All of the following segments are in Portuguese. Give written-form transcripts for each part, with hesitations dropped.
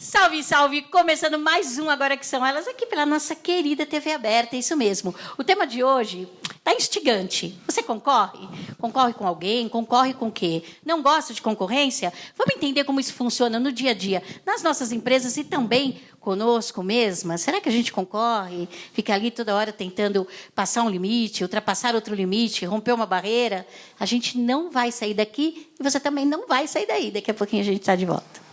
Salve, salve! Começando mais um Agora Que São Elas, aqui pela nossa querida TV aberta, isso mesmo. O tema de hoje está instigante. Você concorre? Concorre com alguém? Concorre com o quê? Não gosta de concorrência? Vamos entender como isso funciona no dia a dia, nas nossas empresas e também conosco mesma. Será que a gente concorre? Fica ali toda hora tentando passar um limite, ultrapassar outro limite, romper uma barreira? A gente não vai sair daqui e você também não vai sair daí. Daqui a pouquinho a gente está de volta.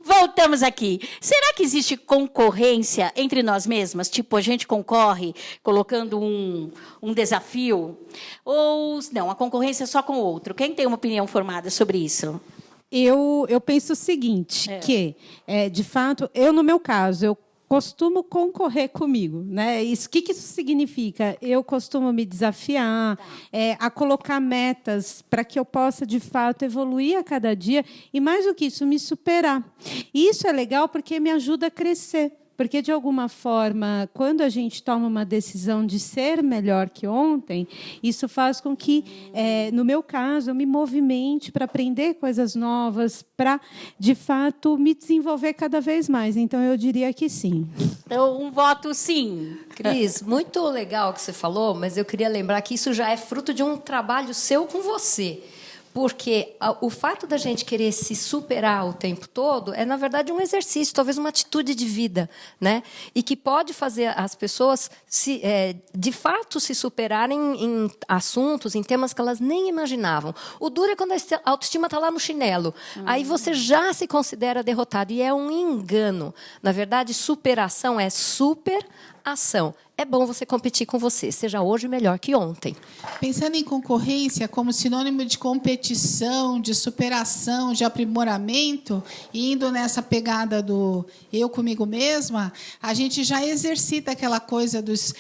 Voltamos aqui. Será que existe concorrência entre nós mesmas? Tipo, a gente concorre colocando um desafio? Ou não, a concorrência é só com o outro? Quem tem uma opinião formada sobre isso? Eu penso o seguinte, que, de fato, no meu caso, eu costumo concorrer comigo, né? O que isso significa? Eu costumo me desafiar a colocar metas para que eu possa, de fato, evoluir a cada dia e, mais do que isso, me superar. E isso é legal porque me ajuda a crescer. Porque, de alguma forma, quando a gente toma uma decisão de ser melhor que ontem, isso faz com que, no meu caso, eu me movimente para aprender coisas novas, para, de fato, me desenvolver cada vez mais. Então, eu diria que sim. Então, um voto sim. Cris, muito legal o que você falou, mas eu queria lembrar que isso já é fruto de um trabalho seu com você. Porque o fato da gente querer se superar o tempo todo é, na verdade, um exercício, talvez uma atitude de vida, né? E que pode fazer as pessoas, de fato, se superarem em assuntos, em temas que elas nem imaginavam. O duro é quando a autoestima está lá no chinelo. Aí você já se considera derrotado. E é um engano. Na verdade, superação é superação. É bom você competir com você. Seja hoje melhor que ontem. Pensando em concorrência como sinônimo de competição, de superação, de aprimoramento, e indo nessa pegada do eu comigo mesma, a gente já exercita aquela coisa dos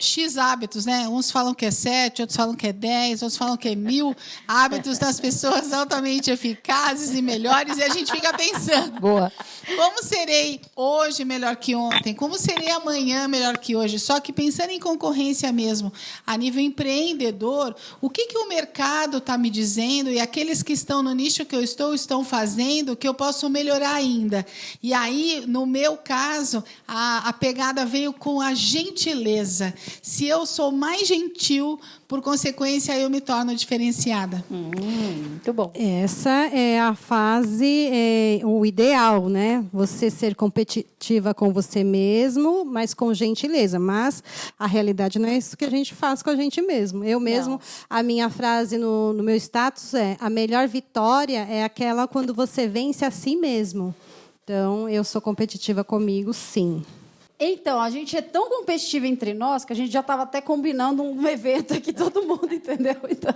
X hábitos, né? Uns falam que é 7, outros falam que é 10, outros falam que é 1000 hábitos das pessoas altamente eficazes e melhores, e a gente fica pensando, boa, como serei hoje melhor que ontem? Como serei amanhã melhor que hoje? Só que pensando em concorrência mesmo, a nível empreendedor, o que o mercado está me dizendo e aqueles que estão no nicho que eu estão fazendo que eu posso melhorar ainda? E aí, no meu caso, a pegada veio com a gentileza. Se eu sou mais gentil, por consequência, eu me torno diferenciada. Muito bom. Essa é a fase, o ideal, né? Você ser competitiva com você mesmo, mas com gentileza. Mas a realidade não é isso que a gente faz com a gente mesmo. Eu mesmo, a minha frase no meu status é: a melhor vitória é aquela quando você vence a si mesmo. Então, eu sou competitiva comigo, sim. Então, a gente é tão competitiva entre nós que a gente já estava até combinando um evento aqui, todo mundo, entendeu? Então,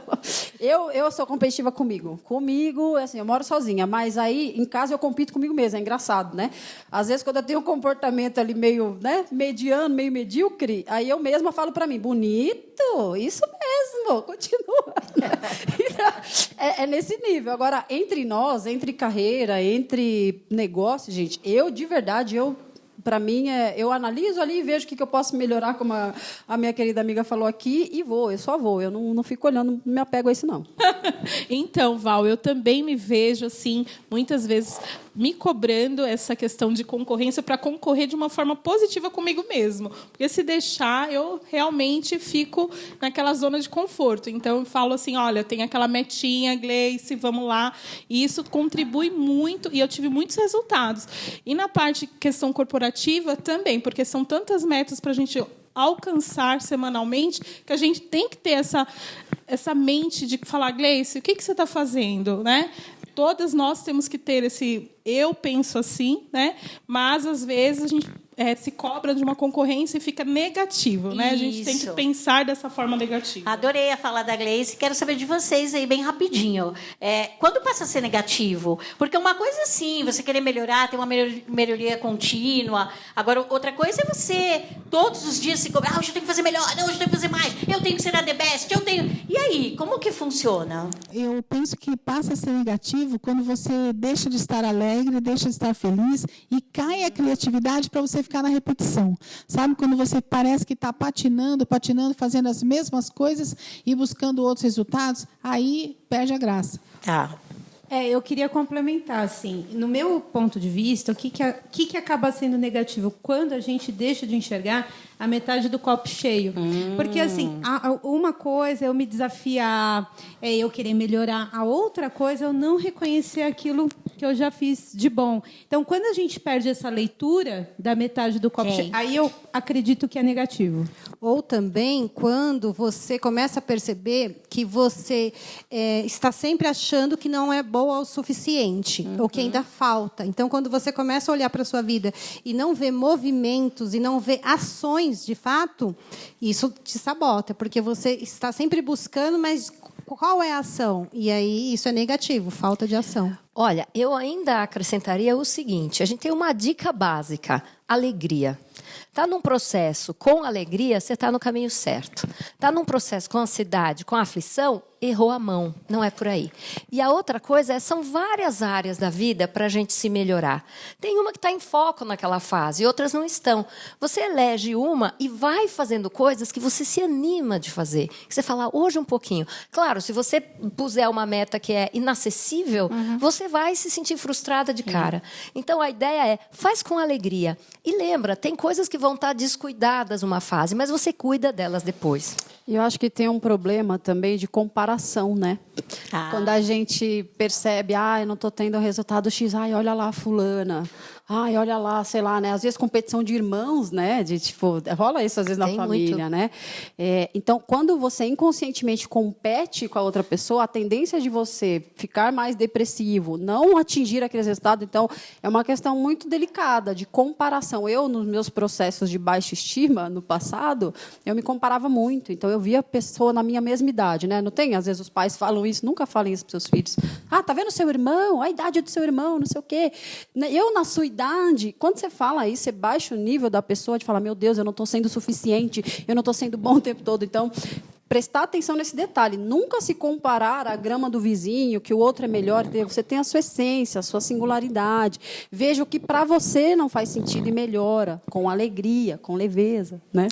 eu sou competitiva comigo. Comigo, assim, eu moro sozinha, mas aí, em casa, eu compito comigo mesma. É engraçado, né? Às vezes, quando eu tenho um comportamento ali meio, né, mediano, meio medíocre, aí eu mesma falo para mim, bonito, isso mesmo, continua. Então, é nesse nível. Agora, entre nós, entre carreira, entre negócio, gente, de verdade, para mim, eu analiso ali e vejo o que eu posso melhorar, como a minha querida amiga falou aqui, e eu só vou. Eu não fico olhando, não me apego a isso, não. Então, Val, eu também me vejo, assim, muitas vezes me cobrando essa questão de concorrência para concorrer de uma forma positiva comigo mesmo. Porque se deixar, eu realmente fico naquela zona de conforto. Então, eu falo assim, olha, tem aquela metinha, Gleice, vamos lá. E isso contribui muito, e eu tive muitos resultados. E na parte questão corporativa também, porque são tantas metas para a gente alcançar semanalmente que a gente tem que ter essa mente de falar, Gleice, o que você está fazendo, né? Todas nós temos que ter esse eu penso assim, né? Mas às vezes a gente se cobra de uma concorrência e fica negativo, né? A gente tem que Isso. pensar dessa forma negativa. Adorei a fala da Gleice. Quero saber de vocês aí, bem rapidinho. Quando passa a ser negativo? Porque uma coisa é sim, você querer melhorar, ter uma melhoria contínua. Agora, outra coisa é você, todos os dias, se cobrar. Hoje eu tenho que fazer melhor, não, hoje eu tenho que fazer mais. Eu tenho que ser a the best, eu tenho... E aí, como que funciona? Eu penso que passa a ser negativo quando você deixa de estar alegre, deixa de estar feliz e cai a criatividade para você ficar na repetição. Sabe? Quando você parece que está patinando, fazendo as mesmas coisas e buscando outros resultados, aí perde a graça. Tá. Eu queria complementar, assim, no meu ponto de vista, o que acaba sendo negativo quando a gente deixa de enxergar a metade do copo cheio. Porque, assim, uma coisa é eu me desafiar, é eu querer melhorar. A outra coisa é eu não reconhecer aquilo que eu já fiz de bom. Então, quando a gente perde essa leitura da metade do copo cheio, aí eu acredito que é negativo. Ou também quando você começa a perceber que você está sempre achando que não é boa o suficiente, ou que ainda falta. Então, quando você começa a olhar para a sua vida e não vê movimentos e não vê ações de fato, isso te sabota, porque você está sempre buscando, mas qual é a ação? E aí isso é negativo, falta de ação. Olha, eu ainda acrescentaria o seguinte, a gente tem uma dica básica, alegria. Está num processo com alegria, você está no caminho certo. Está num processo com ansiedade, com aflição, errou a mão. Não é por aí. E a outra coisa são várias áreas da vida para a gente se melhorar. Tem uma que está em foco naquela fase e outras não estão. Você elege uma e vai fazendo coisas que você se anima de fazer. Que você fala, hoje um pouquinho. Claro, se você puser uma meta que é inacessível, você vai se sentir frustrada de cara. Então, a ideia é, faz com alegria. E lembra, tem coisas que vão estar descuidadas uma fase, mas você cuida delas depois. E eu acho que tem um problema também de comparação, né? Quando a gente percebe, eu não estou tendo o resultado X, olha lá a fulana, olha lá, sei lá, né? Às vezes competição de irmãos, né? De tipo, rola isso às vezes na família, né? Então, quando você inconscientemente compete com a outra pessoa, a tendência de você ficar mais depressivo, não atingir aqueles resultados, então, é uma questão muito delicada de comparação. Eu, nos meus processos de baixa estima, no passado, eu me comparava muito. Então, eu via a pessoa na minha mesma idade, né? Não tem? Às vezes os pais falam isso, nunca falem isso para os seus filhos. Tá vendo seu irmão? A idade do seu irmão, não sei o quê. Eu, na sua idade, quando você fala isso, você baixa o nível da pessoa de falar, meu Deus, eu não estou sendo suficiente, eu não estou sendo bom o tempo todo. Então, prestar atenção nesse detalhe. Nunca se comparar à grama do vizinho, que o outro é melhor. Você tem a sua essência, a sua singularidade. Veja o que para você não faz sentido e melhora, com alegria, com leveza, né?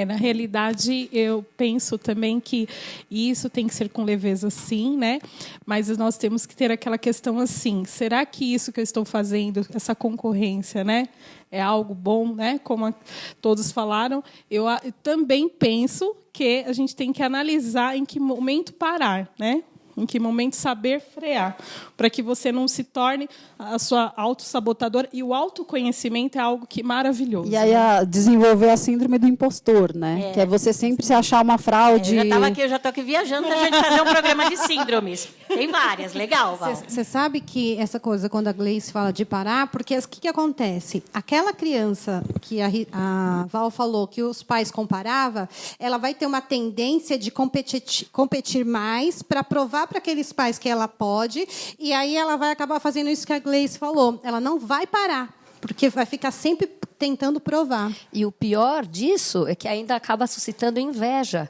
Na realidade, eu penso também que isso tem que ser com leveza, sim, né? Mas nós temos que ter aquela questão assim, será que isso que eu estou fazendo, essa concorrência, né, é algo bom, né? Como todos falaram, eu também penso que a gente tem que analisar em que momento parar, né? Em que momento saber frear, para que você não se torne a sua autossabotadora. E o autoconhecimento é algo que maravilhoso. E aí desenvolver a síndrome do impostor, né? Que é você sempre se achar uma fraude. Eu já estou aqui viajando para a gente fazer um programa de síndromes. Tem várias, legal, Val. Você sabe que essa coisa, quando a Gleice fala de parar, porque o que acontece? Aquela criança que a Val falou que os pais comparavam, ela vai ter uma tendência de competir mais para provar para aqueles pais que ela pode, e aí ela vai acabar fazendo isso que a Gleice falou. Ela não vai parar, porque vai ficar sempre tentando provar. E o pior disso é que ainda acaba suscitando inveja.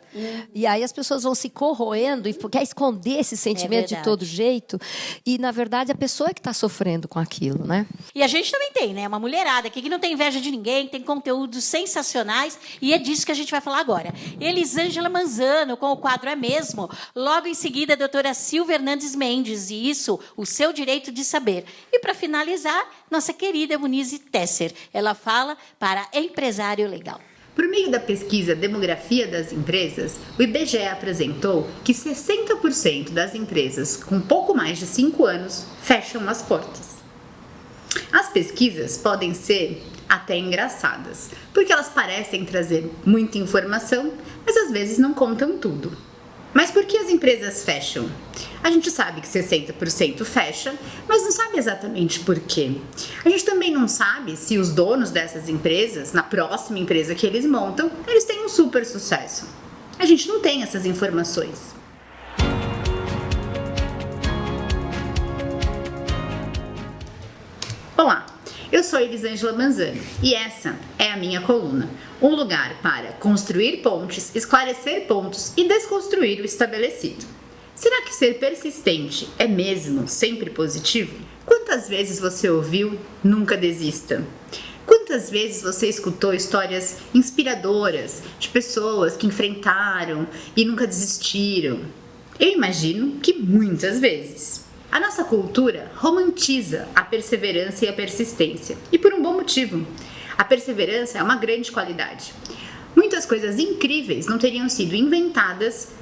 E aí as pessoas vão se corroendo e quer esconder esse sentimento de todo jeito. E, na verdade, a pessoa é que está sofrendo com aquilo, né? E a gente também tem, né? Uma mulherada aqui que não tem inveja de ninguém, tem conteúdos sensacionais, e é disso que a gente vai falar agora. Elisângela Manzano, com o quadro É Mesmo. Logo em seguida, a doutora Silvia Hernandes Mendes, e isso, o seu direito de saber. E, para finalizar, nossa querida Munize Tesser. Ela fala para empresário legal. Por meio da pesquisa Demografia das Empresas, o IBGE apresentou que 60% das empresas com pouco mais de 5 anos fecham as portas. As pesquisas podem ser até engraçadas, porque elas parecem trazer muita informação, mas às vezes não contam tudo. Mas por que as empresas fecham? A gente sabe que 60% fecha, mas não sabe exatamente por quê. A gente também não sabe se os donos dessas empresas, na próxima empresa que eles montam, eles têm um super sucesso. A gente não tem essas informações. Olá, eu sou Elisângela Manzano e essa é a minha coluna. Um lugar para construir pontes, esclarecer pontos e desconstruir o estabelecido. Será que ser persistente é mesmo sempre positivo? Quantas vezes você ouviu "nunca desista"? Quantas vezes você escutou histórias inspiradoras de pessoas que enfrentaram e nunca desistiram? Eu imagino que muitas vezes. A nossa cultura romantiza a perseverança e a persistência, e por um bom motivo. A perseverança é uma grande qualidade. Muitas coisas incríveis não teriam sido inventadas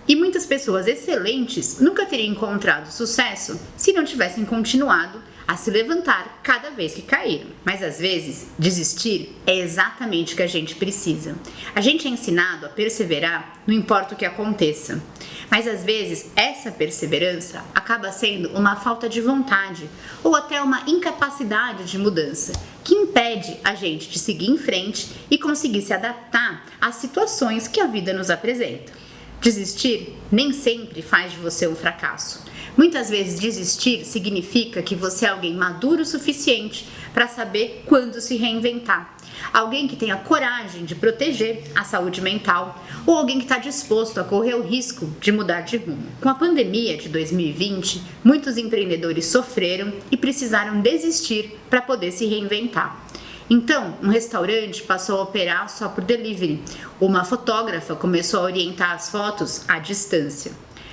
e muitas pessoas excelentes nunca teriam encontrado sucesso se não tivessem continuado a se levantar cada vez que caíram. Mas às vezes, desistir é exatamente o que a gente precisa. A gente é ensinado a perseverar, não importa o que aconteça. Mas às vezes, essa perseverança acaba sendo uma falta de vontade ou até uma incapacidade de mudança, que impede a gente de seguir em frente e conseguir se adaptar às situações que a vida nos apresenta. Desistir nem sempre faz de você um fracasso. Muitas vezes desistir significa que você é alguém maduro o suficiente para saber quando se reinventar. Alguém que tenha coragem de proteger a saúde mental ou alguém que está disposto a correr o risco de mudar de rumo. Com a pandemia de 2020, muitos empreendedores sofreram e precisaram desistir para poder se reinventar. Então, um restaurante passou a operar só por delivery. Uma fotógrafa começou a orientar as fotos à distância.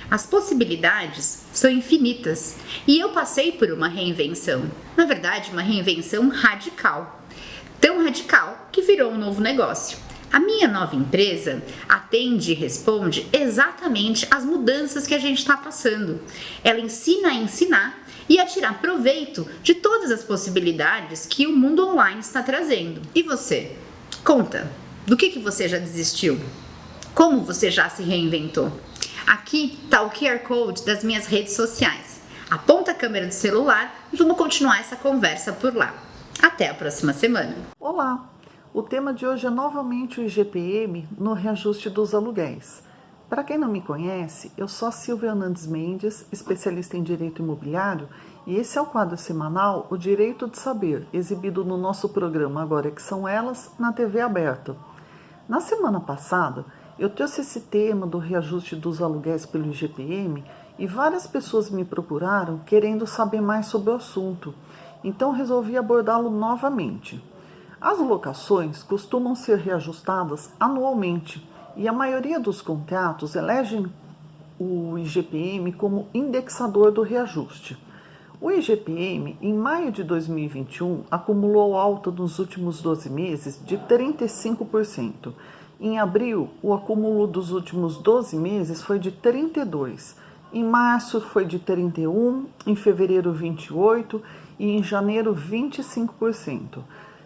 As possibilidades são infinitas e eu passei por uma reinvenção. Na verdade, uma reinvenção radical. Tão radical que virou um novo negócio. A minha nova empresa atende e responde exatamente às mudanças que a gente está passando. Ela ensina a ensinar e a tirar proveito de todas as possibilidades que o mundo online está trazendo. E você? Conta, do que você já desistiu? Como você já se reinventou? Aqui está o QR Code das minhas redes sociais. Aponta a câmera do celular e vamos continuar essa conversa por lá. Até a próxima semana. Olá! O tema de hoje é novamente o IGPM no reajuste dos aluguéis. Para quem não me conhece, eu sou a Silvia Hernandes Mendes, especialista em direito imobiliário, e esse é o quadro semanal O Direito de Saber, exibido no nosso programa Agora que São Elas, na TV aberta. Na semana passada, eu trouxe esse tema do reajuste dos aluguéis pelo IGPM e várias pessoas me procuraram querendo saber mais sobre o assunto, então resolvi abordá-lo novamente. As locações costumam ser reajustadas anualmente e a maioria dos contratos elegem o IGPM como indexador do reajuste. O IGPM, em maio de 2021, acumulou alta nos últimos 12 meses de 35%. Em abril, o acúmulo dos últimos 12 meses foi de 32%. Em março foi de 31%, em fevereiro 28% e em janeiro 25%.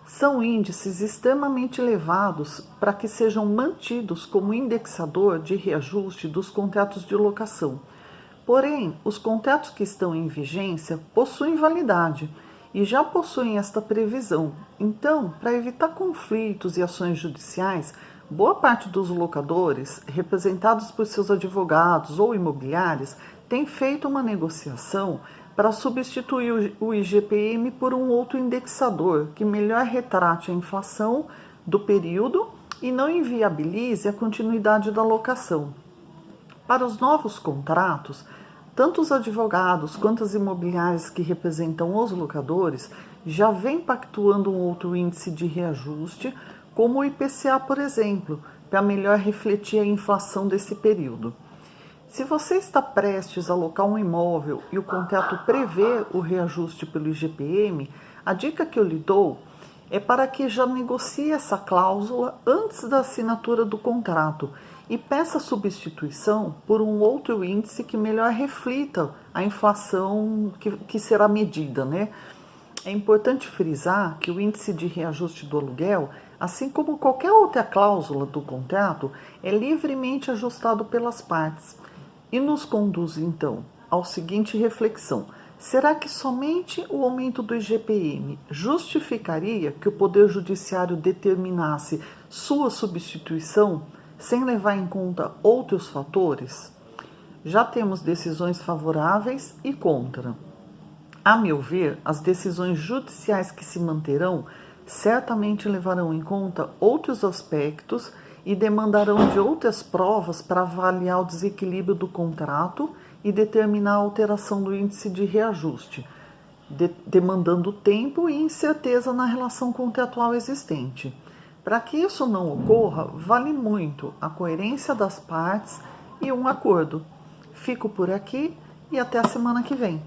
São índices extremamente elevados para que sejam mantidos como indexador de reajuste dos contratos de locação. Porém, os contratos que estão em vigência possuem validade e já possuem esta previsão. Então, para evitar conflitos e ações judiciais, boa parte dos locadores, representados por seus advogados ou imobiliários, tem feito uma negociação para substituir o IGPM por um outro indexador que melhor retrate a inflação do período e não inviabilize a continuidade da locação. Para os novos contratos, tanto os advogados quanto as imobiliárias que representam os locadores já vêm pactuando um outro índice de reajuste, como o IPCA, por exemplo, para melhor refletir a inflação desse período. Se você está prestes a alocar um imóvel e o contrato prevê o reajuste pelo IGPM, a dica que eu lhe dou é para que já negocie essa cláusula antes da assinatura do contrato e peça substituição por um outro índice que melhor reflita a inflação que será medida, né? É importante frisar que o índice de reajuste do aluguel assim como qualquer outra cláusula do contrato, é livremente ajustado pelas partes e nos conduz, então, ao seguinte reflexão: será que somente o aumento do IGPM justificaria que o Poder Judiciário determinasse sua substituição sem levar em conta outros fatores? Já temos decisões favoráveis e contra. A meu ver, as decisões judiciais que se manterão certamente levarão em conta outros aspectos e demandarão de outras provas para avaliar o desequilíbrio do contrato e determinar a alteração do índice de reajuste, demandando tempo e incerteza na relação contratual existente. Para que isso não ocorra, vale muito a coerência das partes e um acordo. Fico por aqui e até a semana que vem.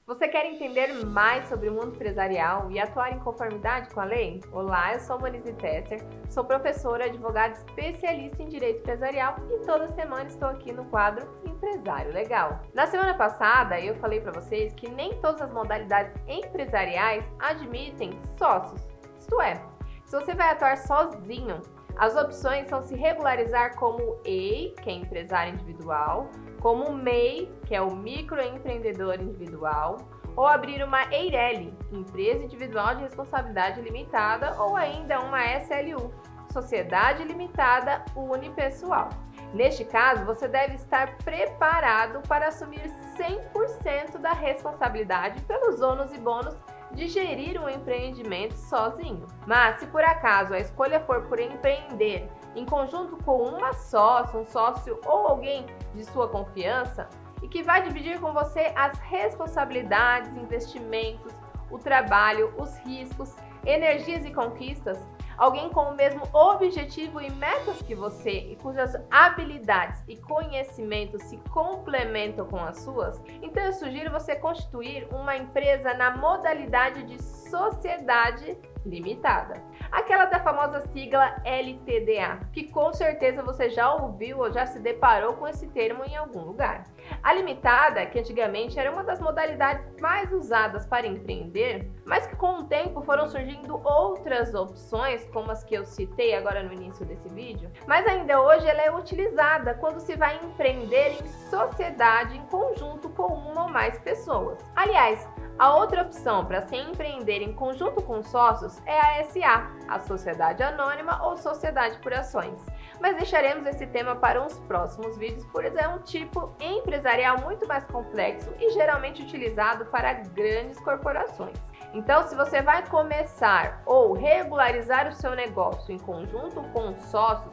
Você quer entender mais sobre o mundo empresarial e atuar em conformidade com a lei? Olá, eu sou Monize Tesser, sou professora, advogada especialista em direito empresarial e toda semana estou aqui no quadro Empresário Legal. Na semana passada eu falei para vocês que nem todas as modalidades empresariais admitem sócios, isto é, se você vai atuar sozinho, as opções são se regularizar como EI, que é empresário individual, como MEI, que é o microempreendedor individual, ou abrir uma EIRELI, empresa individual de responsabilidade limitada, ou ainda uma SLU, sociedade limitada unipessoal. Neste caso, você deve estar preparado para assumir 100% da responsabilidade pelos ônus e bônus de gerir um empreendimento sozinho. Mas se por acaso a escolha for por empreender em conjunto com uma sócia, um sócio ou alguém de sua confiança e que vai dividir com você as responsabilidades, investimentos, o trabalho, os riscos, energias e conquistas, alguém com o mesmo objetivo e metas que você e cujas habilidades e conhecimentos se complementam com as suas, então eu sugiro você constituir uma empresa na modalidade de sociedade limitada. Aquela da famosa sigla LTDA, que com certeza você já ouviu ou já se deparou com esse termo em algum lugar. A limitada, que antigamente era uma das modalidades mais usadas para empreender, mas que com o tempo foram surgindo outras opções, como as que eu citei agora no início desse vídeo, mas ainda hoje ela é utilizada quando se vai empreender em sociedade em conjunto com uma ou mais pessoas. Aliás, a outra opção para se empreender em conjunto com sócios é a SA, a Sociedade Anônima ou Sociedade por Ações. Mas deixaremos esse tema para uns próximos vídeos, pois é um tipo empresarial muito mais complexo e geralmente utilizado para grandes corporações. Então, se você vai começar ou regularizar o seu negócio em conjunto com sócios,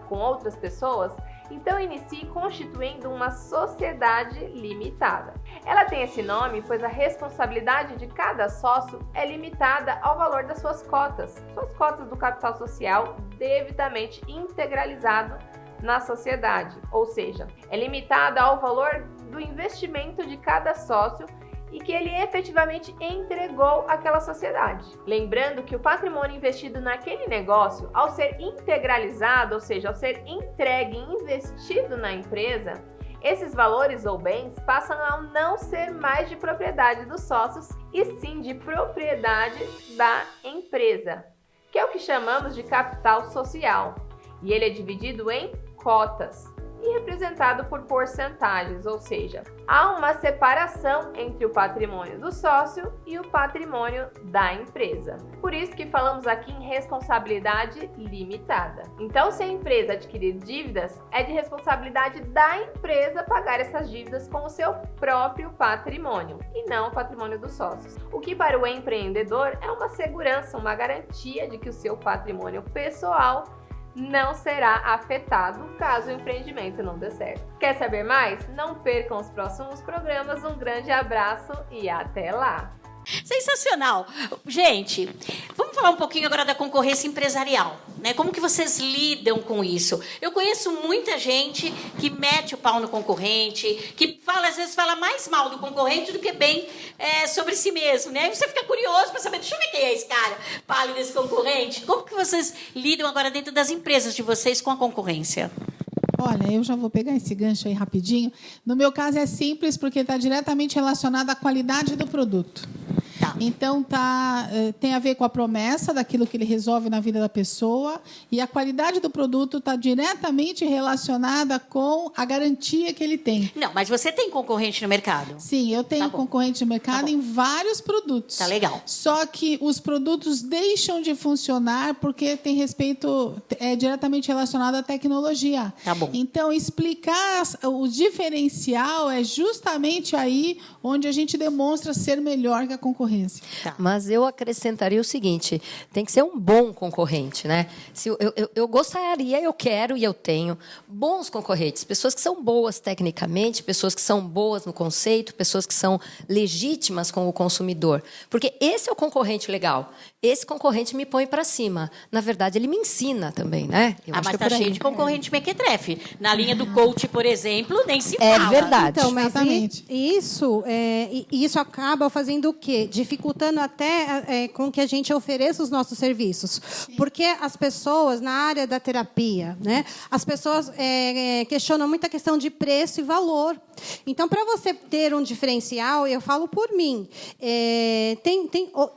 com outras pessoas, então inicie constituindo uma sociedade limitada. Ela tem esse nome pois a responsabilidade de cada sócio é limitada ao valor das suas cotas do capital social devidamente integralizado na sociedade, ou seja, é limitada ao valor do investimento de cada sócio e que ele efetivamente entregou àquela sociedade. Lembrando que o patrimônio investido naquele negócio, ao ser integralizado, ou seja, ao ser entregue e investido na empresa, esses valores ou bens passam a não ser mais de propriedade dos sócios e sim de propriedade da empresa, que é o que chamamos de capital social. E ele é dividido em cotas e representado por porcentagens, ou seja, há uma separação entre o patrimônio do sócio e o patrimônio da empresa. Por isso que falamos aqui em responsabilidade limitada. Então, se a empresa adquirir dívidas, é de responsabilidade da empresa pagar essas dívidas com o seu próprio patrimônio e não o patrimônio dos sócios. O que para o empreendedor é uma segurança, uma garantia de que o seu patrimônio pessoal não será afetado caso o empreendimento não dê certo. Quer saber mais? Não percam os próximos programas. Um grande abraço e até lá! Sensacional! Gente, vamos falar um pouquinho agora da concorrência empresarial, né? Como que vocês lidam com isso? Eu conheço muita gente que mete o pau no concorrente, que às vezes fala mais mal do concorrente do que bem sobre si mesmo, né? Aí você fica curioso para saber, deixa eu ver quem é esse cara, fale desse concorrente. Como que vocês lidam agora dentro das empresas de vocês com a concorrência? Olha, eu já vou pegar esse gancho aí rapidinho. No meu caso é simples porque está diretamente relacionado à qualidade do produto. Tá. Então, tem a ver com a promessa daquilo que ele resolve na vida da pessoa, e a qualidade do produto está diretamente relacionada com a garantia que ele tem. Não, mas você tem concorrente no mercado? Sim, eu tenho concorrente no mercado em vários produtos. Tá legal. Só que os produtos deixam de funcionar porque tem respeito, é diretamente relacionado à tecnologia. Tá bom. Então, explicar o diferencial é justamente aí onde a gente demonstra ser melhor que a concorrência. Tá. Mas eu acrescentaria o seguinte: tem que ser um bom concorrente, né? Se eu gostaria, eu quero e eu tenho bons concorrentes, pessoas que são boas tecnicamente, pessoas que são boas no conceito, pessoas que são legítimas com o consumidor. Porque esse é o concorrente legal. Esse concorrente me põe para cima. Na verdade, ele me ensina também, né? Eu acho mas que é está cheio de concorrente mequetrefe. Na linha do coach, por exemplo, nem se fala. É verdade. Então, mas Exatamente. isso acaba fazendo o quê? Dificultando até com que a gente ofereça os nossos serviços. Porque as pessoas, na área da terapia, né, as pessoas questionam muito a questão de preço e valor. Então, para você ter um diferencial, eu falo por mim,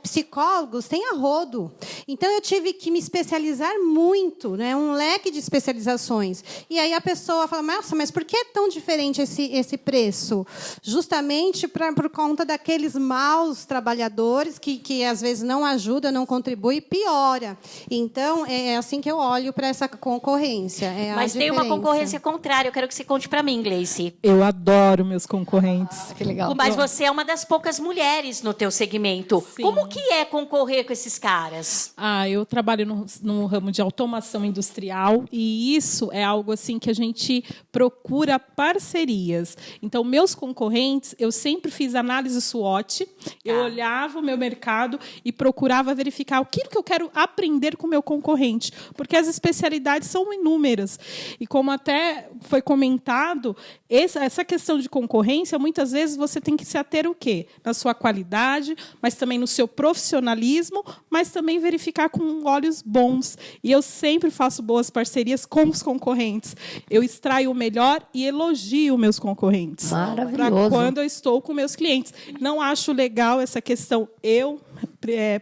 psicólogos têm a rodo. Então, eu tive que me especializar muito, né, um leque de especializações. E aí a pessoa fala, nossa, mas por que é tão diferente esse preço? Justamente por conta daqueles maus trabalhadores que às vezes não ajuda, não contribui e piora. Então, é assim que eu olho para essa concorrência. Mas tem uma concorrência contrária. Eu quero que você conte para mim, Gleice. Eu adoro meus concorrentes. Que legal. Mas você é uma das poucas mulheres no teu segmento. Sim. Como que é concorrer com esses caras? Eu trabalho no ramo de automação industrial e isso é algo assim que a gente procura parcerias. Então, meus concorrentes, eu sempre fiz análise SWOT, eu olhava o meu mercado e procurava verificar o que eu quero aprender com o meu concorrente, porque as especialidades são inúmeras. E como até foi comentado, essa questão de concorrência, muitas vezes você tem que se ater o quê? Na sua qualidade, mas também no seu profissionalismo, mas também verificar com olhos bons. E eu sempre faço boas parcerias com os concorrentes. Eu extraio o melhor e elogio meus concorrentes. Maravilhoso. Para quando eu estou com meus clientes. Não acho legal essa questão,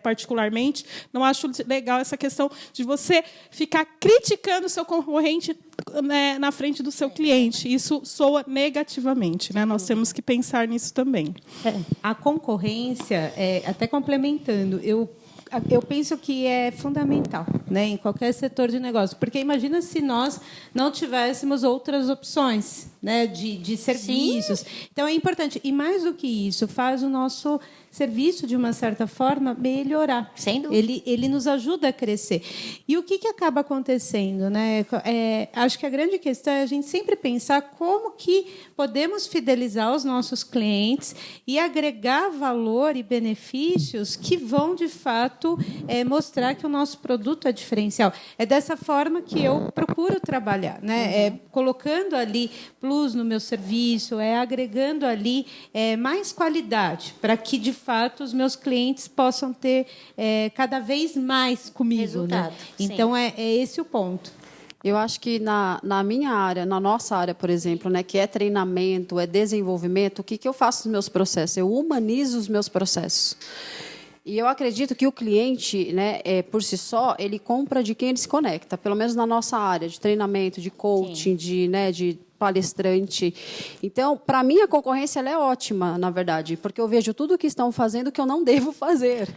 particularmente, não acho legal essa questão de você ficar criticando o seu concorrente, né, na frente do seu cliente. Isso soa negativamente, né? Nós temos que pensar nisso também. A concorrência, até complementando, eu penso que é fundamental, né, em qualquer setor de negócio. Porque imagina se nós não tivéssemos outras opções, né, de serviços. Sim. Então, é importante. E, mais do que isso, faz o nosso serviço, de uma certa forma, melhorar. Sem dúvida. Ele nos ajuda a crescer. E o que acaba acontecendo? Né? Acho que a grande questão é a gente sempre pensar como que podemos fidelizar os nossos clientes e agregar valor e benefícios que vão, de fato, mostrar que o nosso produto é diferencial. É dessa forma que eu procuro trabalhar, né? Colocando ali plus no meu serviço, agregando ali mais qualidade, para que, de fato, os meus clientes possam ter cada vez mais comigo. Resultado, né? Então, é esse o ponto. Eu acho que na minha área, na nossa área, por exemplo, né, que é treinamento, é desenvolvimento, o que eu faço nos meus processos? Eu humanizo os meus processos. E eu acredito que o cliente, né, por si só, ele compra de quem ele se conecta. Pelo menos na nossa área de treinamento, de coaching, de palestrante. Então, para mim, a concorrência ela é ótima, na verdade, porque eu vejo tudo o que estão fazendo que eu não devo fazer.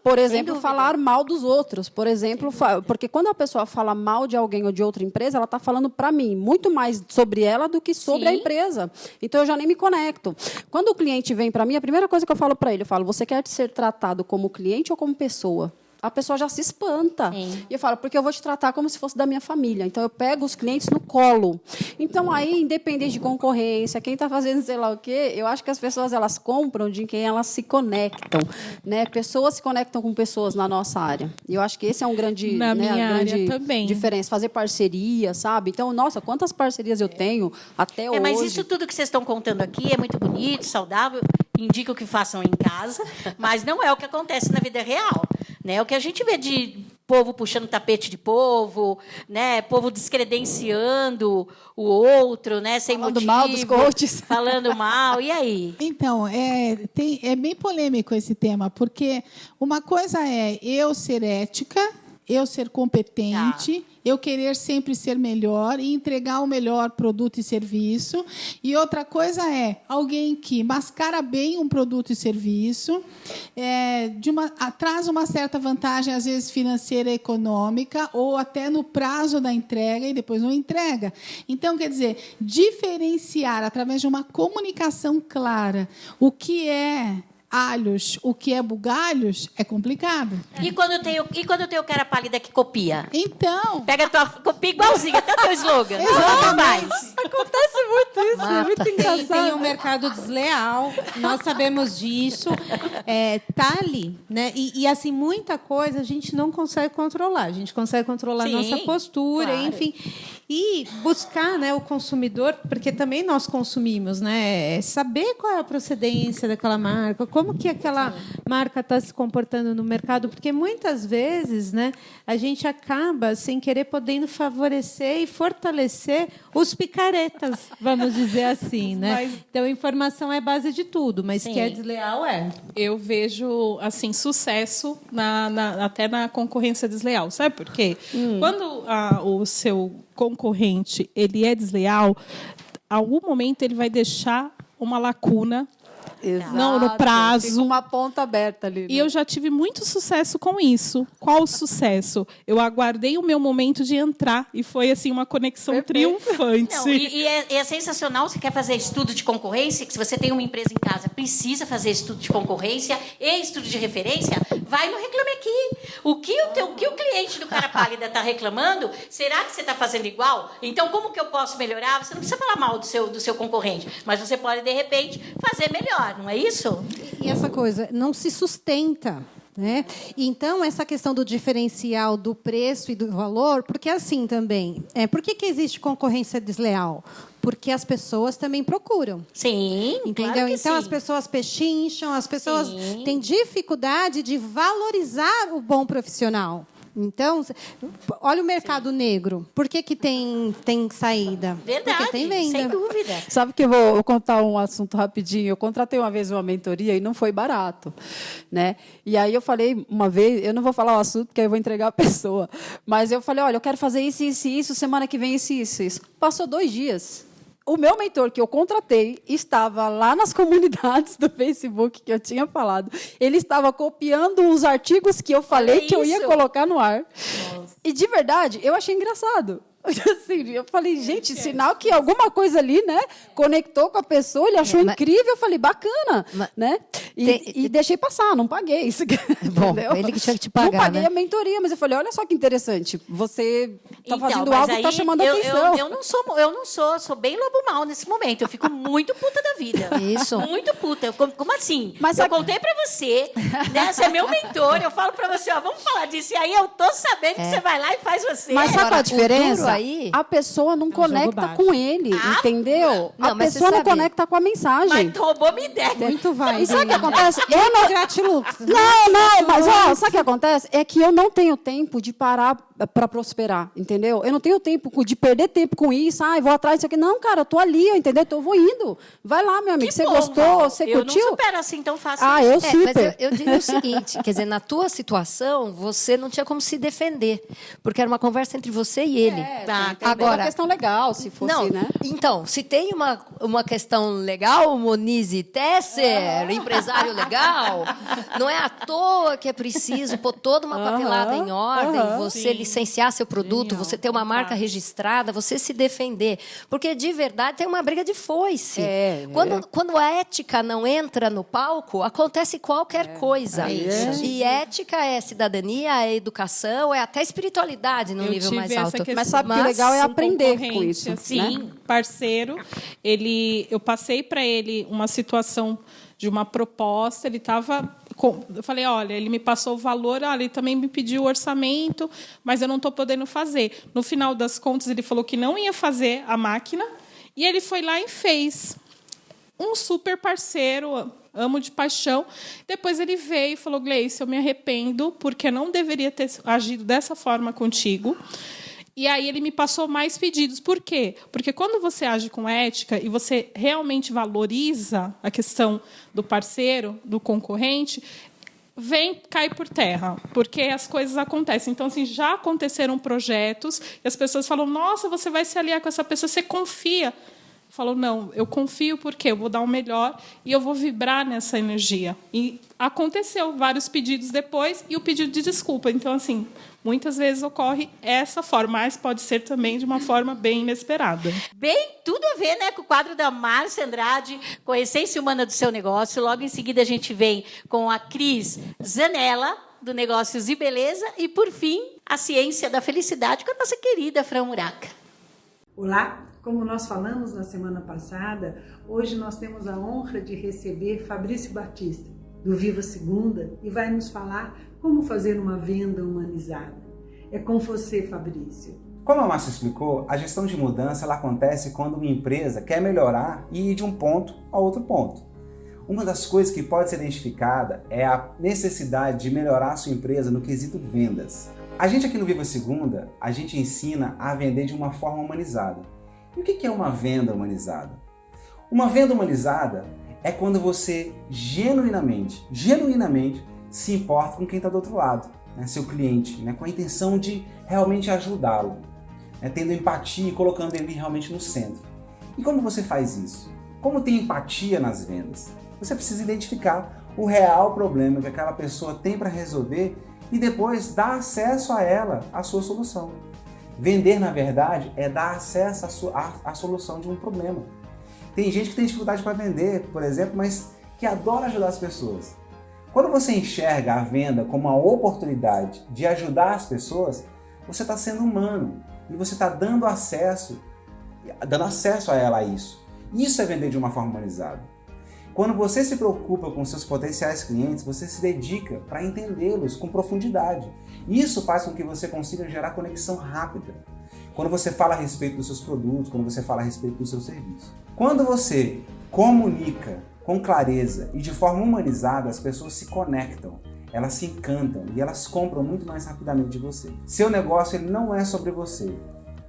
Por exemplo, falar mal dos outros. Por exemplo, porque quando a pessoa fala mal de alguém ou de outra empresa, ela está falando para mim muito mais sobre ela do que sobre a empresa. Então, eu já nem me conecto. Quando o cliente vem para mim, a primeira coisa que eu falo para ele, você quer ser tratado como cliente ou como pessoa? A pessoa já se espanta. Sim. E eu falo, porque eu vou te tratar como se fosse da minha família. Então, eu pego os clientes no colo. Então, aí, independente de concorrência, quem está fazendo sei lá o quê, eu acho que as pessoas elas compram de quem elas se conectam. Né? Pessoas se conectam com pessoas na nossa área. E eu acho que esse é um grande, na minha área também. Diferença. Fazer parceria, sabe? Então, nossa, quantas parcerias eu tenho até hoje. Mas isso tudo que vocês estão contando aqui é muito bonito, saudável, indica o que façam em casa, mas não é o que acontece na vida real. Né? O que a gente vê de povo puxando tapete de povo, né? Povo descredenciando o outro, né? Sem Falando motivo, mal dos coaches. falando mal. E aí? Então, é bem polêmico esse tema, porque uma coisa é eu ser ética, eu ser competente, eu querer sempre ser melhor e entregar o melhor produto e serviço. E outra coisa é alguém que mascara bem um produto e serviço, traz uma certa vantagem, às vezes financeira e econômica, ou até no prazo da entrega e depois não entrega. Então, quer dizer, diferenciar através de uma comunicação clara o que é alhos, o que é bugalhos, é complicado. E quando tem o cara pálida que copia? Então... Pega a tua copia igualzinho, até o teu slogan. Exatamente. Acontece muito isso, é muito engraçado. Tem um mercado desleal, nós sabemos disso, tá ali, né? E assim, muita coisa a gente não consegue controlar. A gente consegue controlar a nossa postura, claro. enfim. E buscar, né, o consumidor, porque também nós consumimos, né? Saber qual é a procedência daquela marca, como que aquela marca está se comportando no mercado, porque muitas vezes, né, a gente acaba, sem querer, podendo favorecer e fortalecer os picaretas, vamos dizer assim, né? Então, informação é base de tudo, mas que é desleal, Eu vejo assim sucesso até na concorrência desleal. Sabe por quê? Quando o seu concorrente ele é desleal, em algum momento ele vai deixar uma lacuna no prazo. Fica uma ponta aberta ali. Né? E eu já tive muito sucesso com isso. Qual o sucesso? Eu aguardei o meu momento de entrar e foi assim uma conexão triunfante. Não, e é sensacional. Você quer fazer estudo de concorrência? Que se você tem uma empresa em casa, precisa fazer estudo de concorrência e estudo de referência, vai no Reclame Aqui. O que o cliente do cara pálida está reclamando, será que você está fazendo igual? Então, como que eu posso melhorar? Você não precisa falar mal do seu concorrente, mas você pode, de repente, fazer melhor. Não é isso? E essa coisa não se sustenta. Né? Então, essa questão do diferencial do preço e do valor, porque assim também, por que existe concorrência desleal? Porque as pessoas também procuram. Sim, entendeu? Claro que então, sim. As pessoas pechincham, as pessoas têm dificuldade de valorizar o bom profissional. Então, olha o mercado negro. Por que tem saída? Verdade, porque tem venda. sem dúvida. Sabe que eu vou contar um assunto rapidinho. Eu contratei uma vez uma mentoria e não foi barato, né? E aí eu falei uma vez, eu não vou falar o assunto porque aí eu vou entregar a pessoa, mas eu falei, olha, eu quero fazer isso, isso, isso, semana que vem isso. Passou 2 dias. O meu mentor que eu contratei estava lá nas comunidades do Facebook que eu tinha falado. Ele estava copiando os artigos que eu falei que eu ia colocar no ar. Nossa. E, de verdade, eu achei engraçado. Assim, eu falei, gente, sinal que alguma coisa ali, né, conectou com a pessoa, ele achou incrível, eu falei, bacana, né? E deixei passar, não paguei isso. Bom, ele que tinha que te pagar, não paguei, né? a mentoria, mas eu falei, olha só que interessante, você está fazendo algo que está chamando a atenção. Eu não sou bem lobo mal nesse momento, eu fico muito puta da vida. Isso. Muito puta. Como assim? Mas eu contei pra você, né, você é meu mentor, eu falo pra você, ó, vamos falar disso, e aí eu tô sabendo que você vai lá e faz você. Mas sabe qual a diferença? Aí, a pessoa não conecta com ele, entendeu? Não, a pessoa não conecta com a mensagem. Mas roubou minha ideia. Muito vai. E sabe o que acontece? Eu não... Gratilux. Não, mas ó, sabe o que acontece? É que eu não tenho tempo de parar para prosperar, entendeu? Eu não tenho tempo de perder tempo com isso. Vou atrás disso aqui. Não, cara, eu tô ali, entendeu? Eu vou indo. Vai lá, meu amigo. Que você bom, gostou? Val. Você eu curtiu? Eu não supero assim tão fácil. Eu super. Mas eu digo o seguinte, quer dizer, na tua situação, você não tinha como se defender, porque era uma conversa entre você e ele. Agora, uma questão legal, se fosse, não, né? Então, se tem uma questão legal, Monize Tesser, empresário legal, não é à toa que é preciso pôr toda uma papelada em ordem, você licenciar seu produto, você ter uma marca registrada, você se defender. Porque, de verdade, tem uma briga de foice. Quando a ética não entra no palco, acontece qualquer coisa. E ética é cidadania, é educação, é até espiritualidade no nível mais alto. Mas sabe que o legal é aprender com isso. Assim, né? Parceiro, eu passei para ele uma situação de uma proposta, ele estava... Eu falei, olha, ele me passou o valor, ele também me pediu o orçamento, mas eu não estou podendo fazer. No final das contas, ele falou que não ia fazer a máquina, e ele foi lá e fez. Um super parceiro, amo de paixão. Depois ele veio e falou, Gleice, eu me arrependo porque não deveria ter agido dessa forma contigo. E aí ele me passou mais pedidos. Por quê? Porque quando você age com ética e você realmente valoriza a questão do parceiro, do concorrente, cai por terra, porque as coisas acontecem. Então, assim, já aconteceram projetos e as pessoas falam, nossa, você vai se aliar com essa pessoa, você confia? Falou, não, eu confio porque eu vou dar o melhor e eu vou vibrar nessa energia. E aconteceu vários pedidos depois e o pedido de desculpa. Então, assim, muitas vezes ocorre essa forma, mas pode ser também de uma forma bem inesperada. Bem, tudo a ver, né, com o quadro da Márcia Andrade, com a essência humana do seu negócio. Logo em seguida a gente vem com a Cris Zanella, do Negócios e Beleza. E, por fim, a ciência da felicidade com a nossa querida Fran Muraca. Olá! Como nós falamos na semana passada, hoje nós temos a honra de receber Fabrício Batista, do Viva Segunda, e vai nos falar como fazer uma venda humanizada. É com você, Fabrício. Como a Márcia explicou, a gestão de mudança ela acontece quando uma empresa quer melhorar e ir de um ponto a outro ponto. Uma das coisas que pode ser identificada é a necessidade de melhorar a sua empresa no quesito vendas. A gente aqui no Viva Segunda, a gente ensina a vender de uma forma humanizada. E o que é uma venda humanizada? Uma venda humanizada é quando você genuinamente se importa com quem está do outro lado, né, seu cliente, né, com a intenção de realmente ajudá-lo, né, tendo empatia e colocando ele realmente no centro. E como você faz isso? Como tem empatia nas vendas? Você precisa identificar o real problema que aquela pessoa tem para resolver e depois dar acesso a ela, à sua solução. Vender, na verdade, é dar acesso à solução de um problema. Tem gente que tem dificuldade para vender, por exemplo, mas que adora ajudar as pessoas. Quando você enxerga a venda como uma oportunidade de ajudar as pessoas, você está sendo humano e você está dando acesso a ela a isso. Isso é vender de uma forma humanizada. Quando você se preocupa com seus potenciais clientes, você se dedica para entendê-los com profundidade. Isso faz com que você consiga gerar conexão rápida. Quando você fala a respeito dos seus produtos, quando você fala a respeito do seu serviço. Quando você comunica com clareza e de forma humanizada, as pessoas se conectam, elas se encantam e elas compram muito mais rapidamente de você. Seu negócio ele não é sobre você.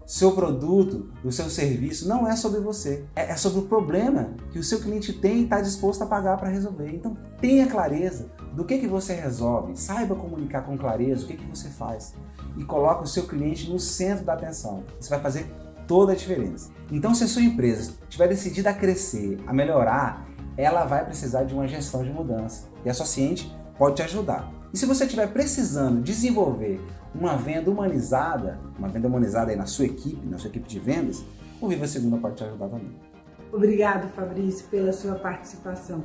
Seu produto, o seu serviço não é sobre você, é sobre o problema que o seu cliente tem e está disposto a pagar para resolver. Então tenha clareza do que você resolve, saiba comunicar com clareza o que você faz e coloque o seu cliente no centro da atenção. Isso vai fazer toda a diferença. Então se a sua empresa estiver decidida a crescer, a melhorar, ela vai precisar de uma gestão de mudança e a Sociente pode te ajudar. E se você estiver precisando desenvolver uma venda humanizada aí na sua equipe de vendas, o Viva Segunda pode te ajudar também. Obrigado, Fabrício, pela sua participação.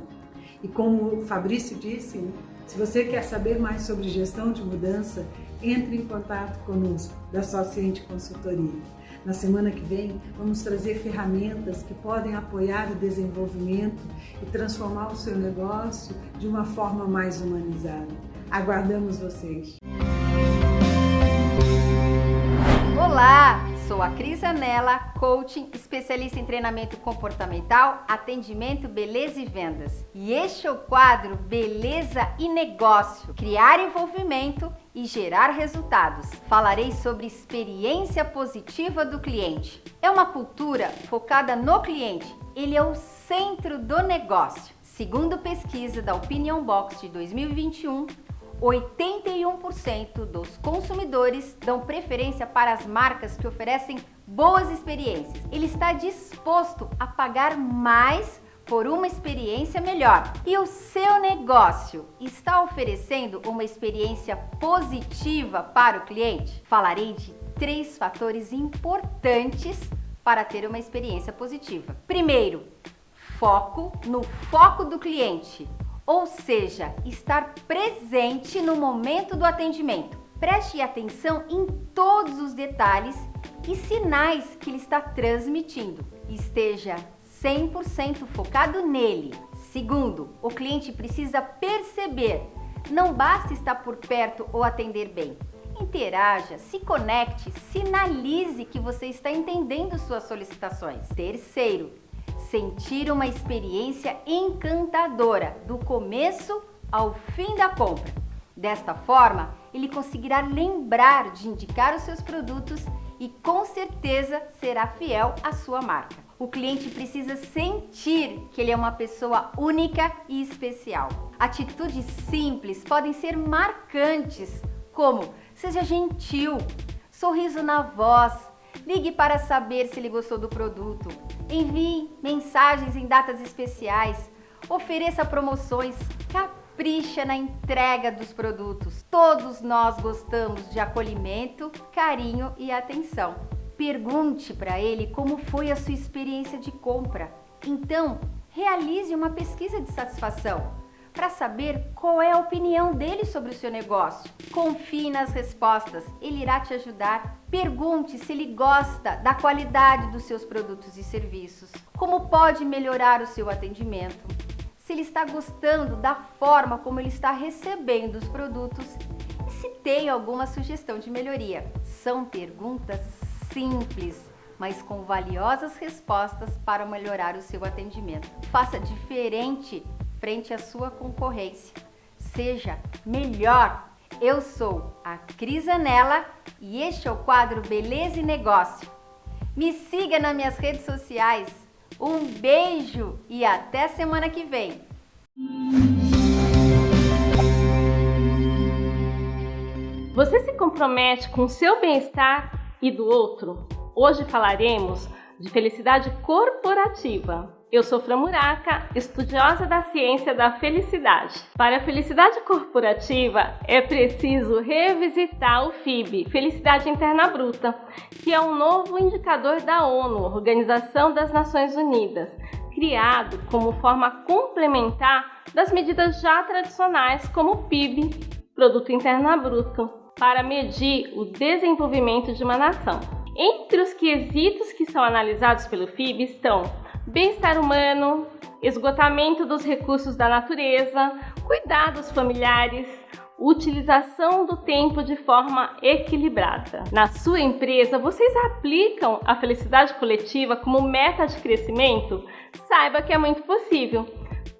E como o Fabrício disse, se você quer saber mais sobre gestão de mudança, entre em contato conosco, da Sociente Consultoria. Na semana que vem, vamos trazer ferramentas que podem apoiar o desenvolvimento e transformar o seu negócio de uma forma mais humanizada. Aguardamos vocês! Olá, sou a Cris Zanella, coaching, especialista em treinamento comportamental, atendimento, beleza e vendas. E este é o quadro Beleza e Negócio, criar envolvimento e gerar resultados. Falarei sobre experiência positiva do cliente. É uma cultura focada no cliente, ele é o centro do negócio. Segundo pesquisa da Opinion Box de 2021, 81% dos consumidores dão preferência para as marcas que oferecem boas experiências. Ele está disposto a pagar mais por uma experiência melhor. E o seu negócio está oferecendo uma experiência positiva para o cliente? Falarei de 3 fatores importantes para ter uma experiência positiva. Primeiro, foco no foco do cliente. Ou seja, estar presente no momento do atendimento. Preste atenção em todos os detalhes e sinais que ele está transmitindo. Esteja 100% focado nele. Segundo, o cliente precisa perceber. Não basta estar por perto ou atender bem. Interaja, se conecte, sinalize que você está entendendo suas solicitações. Terceiro, sentir uma experiência encantadora do começo ao fim da compra. Desta forma, ele conseguirá lembrar de indicar os seus produtos e com certeza será fiel à sua marca. O cliente precisa sentir que ele é uma pessoa única e especial. Atitudes simples podem ser marcantes, como seja gentil, sorriso na voz, ligue para saber se ele gostou do produto, envie mensagens em datas especiais, ofereça promoções, capricha na entrega dos produtos. Todos nós gostamos de acolhimento, carinho e atenção. Pergunte para ele como foi a sua experiência de compra. Então, realize uma pesquisa de satisfação para saber qual é a opinião dele sobre o seu negócio. Confie nas respostas, ele irá te ajudar. Pergunte se ele gosta da qualidade dos seus produtos e serviços, como pode melhorar o seu atendimento, se ele está gostando da forma como ele está recebendo os produtos e se tem alguma sugestão de melhoria. São perguntas simples, mas com valiosas respostas para melhorar o seu atendimento. Faça diferente frente à sua concorrência. Seja melhor. Eu sou a Cris Anella e este é o quadro Beleza e Negócio. Me siga nas minhas redes sociais. Um beijo e até semana que vem. Você se compromete com o seu bem-estar e do outro? Hoje falaremos de felicidade corporativa. Eu sou Fran Muraca, estudiosa da ciência da felicidade. Para a felicidade corporativa, é preciso revisitar o FIB, Felicidade Interna Bruta, que é um novo indicador da ONU, Organização das Nações Unidas, criado como forma complementar das medidas já tradicionais como o PIB, Produto Interno Bruto, para medir o desenvolvimento de uma nação. Entre os quesitos que são analisados pelo FIB estão bem-estar humano, esgotamento dos recursos da natureza, cuidados familiares, utilização do tempo de forma equilibrada. Na sua empresa, vocês aplicam a felicidade coletiva como meta de crescimento? Saiba que é muito possível.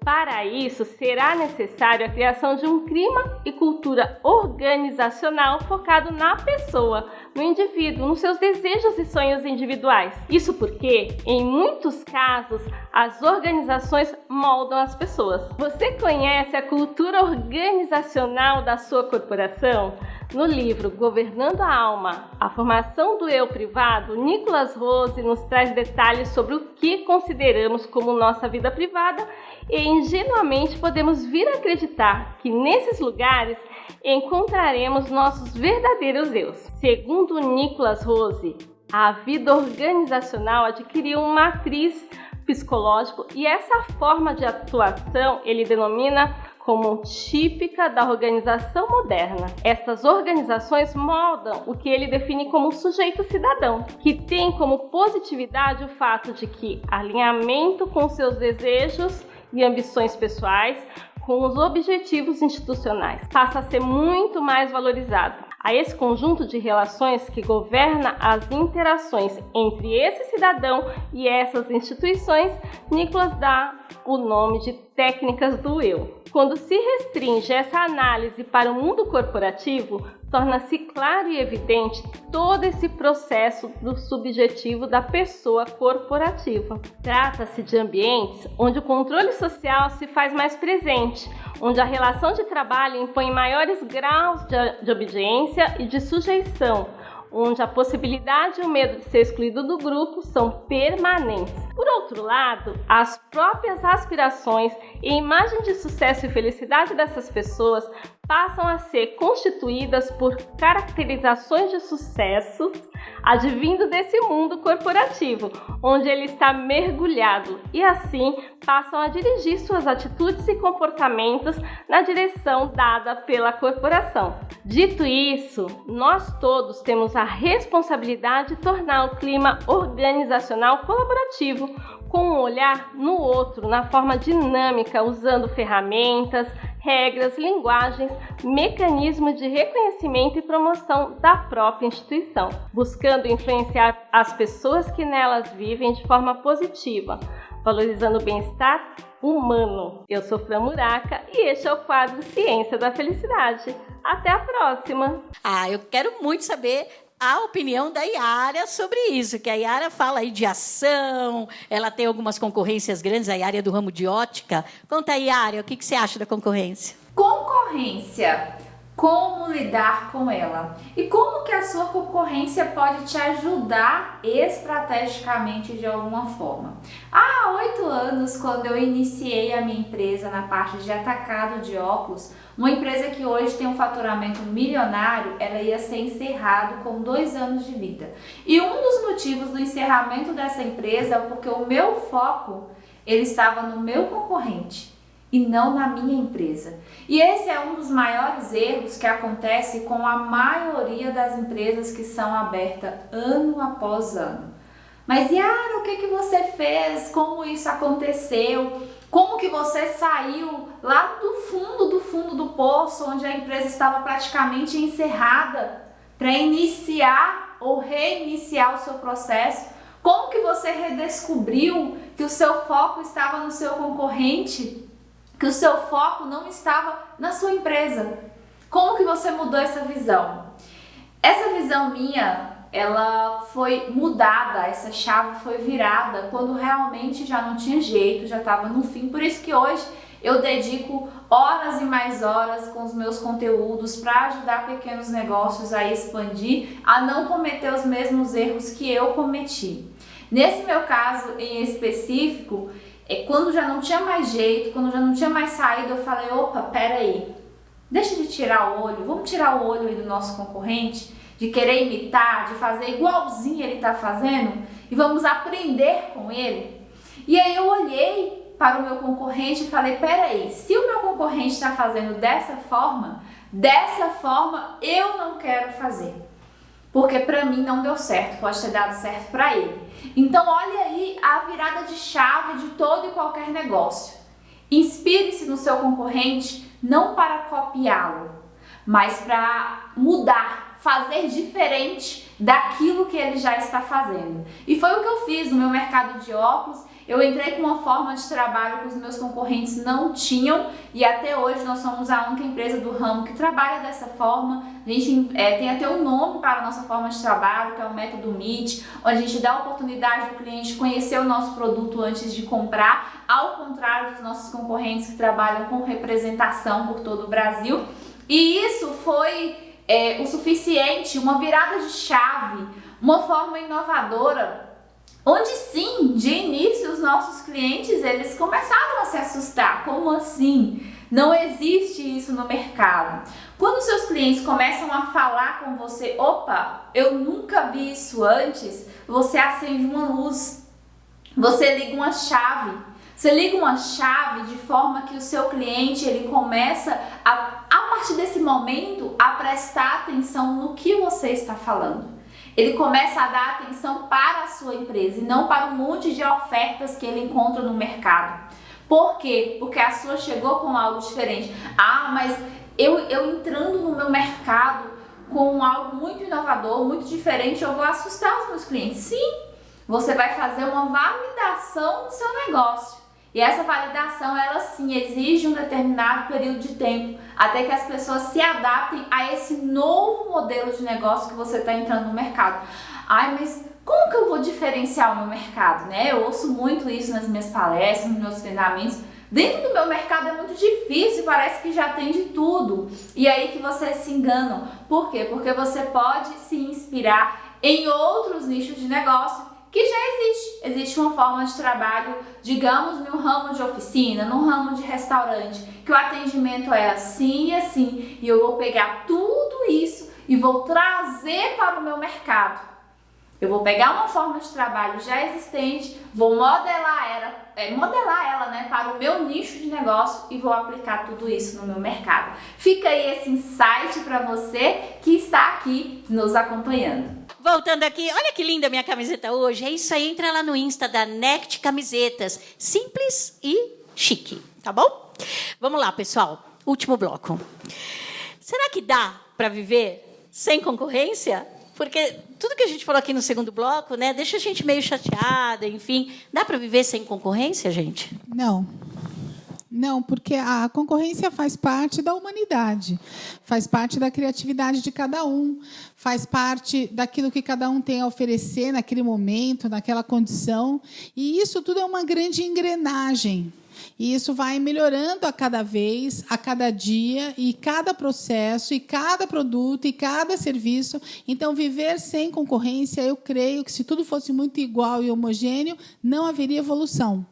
Para isso, será necessário a criação de um clima e cultura organizacional focado na pessoa, no indivíduo, nos seus desejos e sonhos individuais. Isso porque, em muitos casos, as organizações moldam as pessoas. Você conhece a cultura organizacional da sua corporação? No livro Governando a Alma, a formação do eu privado, Nicholas Rose nos traz detalhes sobre o que consideramos como nossa vida privada e ingenuamente podemos vir a acreditar que nesses lugares encontraremos nossos verdadeiros eus. Segundo Nicholas Rose, a vida organizacional adquiriu uma matriz psicológica e essa forma de atuação ele denomina como típica da organização moderna. Essas organizações moldam o que ele define como sujeito cidadão, que tem como positividade o fato de que alinhamento com seus desejos e ambições pessoais com os objetivos institucionais passa a ser muito mais valorizado. A esse conjunto de relações que governa as interações entre esse cidadão e essas instituições, Nicholas dá o nome de técnicas do eu. Quando se restringe essa análise para o mundo corporativo, torna-se claro e evidente todo esse processo do subjetivo da pessoa corporativa. Trata-se de ambientes onde o controle social se faz mais presente, onde a relação de trabalho impõe maiores graus de obediência e de sujeição, onde a possibilidade e o medo de ser excluído do grupo são permanentes. Por outro lado, as próprias aspirações e imagem de sucesso e felicidade dessas pessoas passam a ser constituídas por caracterizações de sucesso advindo desse mundo corporativo, onde ele está mergulhado, e assim passam a dirigir suas atitudes e comportamentos na direção dada pela corporação. Dito isso, nós todos temos a responsabilidade de tornar o clima organizacional colaborativo, com um olhar no outro, na forma dinâmica, usando ferramentas, regras, linguagens, mecanismos de reconhecimento e promoção da própria instituição, buscando influenciar as pessoas que nelas vivem de forma positiva, valorizando o bem-estar humano. Eu sou Fran Muraca e este é o quadro Ciência da Felicidade. Até a próxima! Eu quero muito saber a opinião da Yara sobre isso, que a Yara fala aí de ação, ela tem algumas concorrências grandes, a Yara é do ramo de ótica. Conta aí, Yara, o que você acha da concorrência? Concorrência, como lidar com ela? E como que a sua concorrência pode te ajudar estrategicamente de alguma forma? Há 8 anos, quando eu iniciei a minha empresa na parte de atacado de óculos, uma empresa que hoje tem um faturamento milionário, ela ia ser encerrada com 2 anos de vida. E um dos motivos do encerramento dessa empresa é porque o meu foco, ele estava no meu concorrente e não na minha empresa. E esse é um dos maiores erros que acontece com a maioria das empresas que são abertas ano após ano. Mas Yara, o que você fez? Como isso aconteceu? Como que você saiu lá do fundo do poço, onde a empresa estava praticamente encerrada, para iniciar ou reiniciar o seu processo? Como que você redescobriu que o seu foco estava no seu concorrente, que o seu foco não estava na sua empresa? Como que você mudou essa visão? Essa visão minha, ela foi mudada, essa chave foi virada quando realmente já não tinha jeito, já estava no fim. Por isso que hoje eu dedico horas e mais horas com os meus conteúdos para ajudar pequenos negócios a expandir, a não cometer os mesmos erros que eu cometi. Nesse meu caso em específico, quando já não tinha mais jeito, quando já não tinha mais saída, eu falei, opa, peraí, deixa de tirar o olho, vamos tirar o olho aí do nosso concorrente, de querer imitar, de fazer igualzinho ele está fazendo, e vamos aprender com ele. E aí eu olhei para o meu concorrente e falei, peraí, se o meu concorrente está fazendo dessa forma eu não quero fazer. Porque para mim não deu certo, pode ter dado certo para ele. Então olha aí a virada de chave de todo e qualquer negócio. Inspire-se no seu concorrente não para copiá-lo, mas para mudar, fazer diferente daquilo que ele já está fazendo. E foi o que eu fiz no meu mercado de óculos. Eu entrei com uma forma de trabalho que os meus concorrentes não tinham e até hoje nós somos a única empresa do ramo que trabalha dessa forma. A gente tem até um nome para a nossa forma de trabalho, que é o método MIT, onde a gente dá a oportunidade do cliente conhecer o nosso produto antes de comprar, ao contrário dos nossos concorrentes que trabalham com representação por todo o Brasil. E isso foi o suficiente, uma virada de chave, uma forma inovadora, onde sim, de início, os nossos clientes, eles começaram a se assustar. Como assim? Não existe isso no mercado. Quando seus clientes começam a falar com você, opa, eu nunca vi isso antes, você acende uma luz, você liga uma chave. Você liga uma chave de forma que o seu cliente, ele começa a partir desse momento, a prestar atenção no que você está falando. Ele começa a dar atenção para a sua empresa e não para um monte de ofertas que ele encontra no mercado. Por quê? Porque a sua chegou com algo diferente. Mas eu entrando no meu mercado com algo muito inovador, muito diferente, eu vou assustar os meus clientes. Sim, você vai fazer uma validação do seu negócio. E essa validação, ela sim, exige um determinado período de tempo, até que as pessoas se adaptem a esse novo modelo de negócio que você está entrando no mercado. Mas como que eu vou diferenciar o meu mercado, né? Eu ouço muito isso nas minhas palestras, nos meus treinamentos. Dentro do meu mercado é muito difícil, parece que já tem de tudo. E aí que vocês se enganam. Por quê? Porque você pode se inspirar em outros nichos de negócio que já existe. Existe uma forma de trabalho, digamos, no ramo de oficina, no ramo de restaurante, que o atendimento é assim e assim, e eu vou pegar tudo isso e vou trazer para o meu mercado. Eu vou pegar uma forma de trabalho já existente, vou modelar ela, né, para o meu nicho de negócio e vou aplicar tudo isso no meu mercado. Fica aí esse insight para você que está aqui nos acompanhando. Voltando aqui, olha que linda minha camiseta hoje. É isso aí, entra lá no Insta da Nect Camisetas. Simples e chique, tá bom? Vamos lá, pessoal. Último bloco. Será que dá para viver sem concorrência? Porque tudo que a gente falou aqui no segundo bloco, né, deixa a gente meio chateada, enfim. Dá para viver sem concorrência, gente? Não. Não, porque a concorrência faz parte da humanidade, faz parte da criatividade de cada um, faz parte daquilo que cada um tem a oferecer naquele momento, naquela condição. E isso tudo é uma grande engrenagem. E isso vai melhorando a cada vez, a cada dia, e cada processo, e cada produto, e cada serviço. Então, viver sem concorrência, eu creio que se tudo fosse muito igual e homogêneo, não haveria evolução.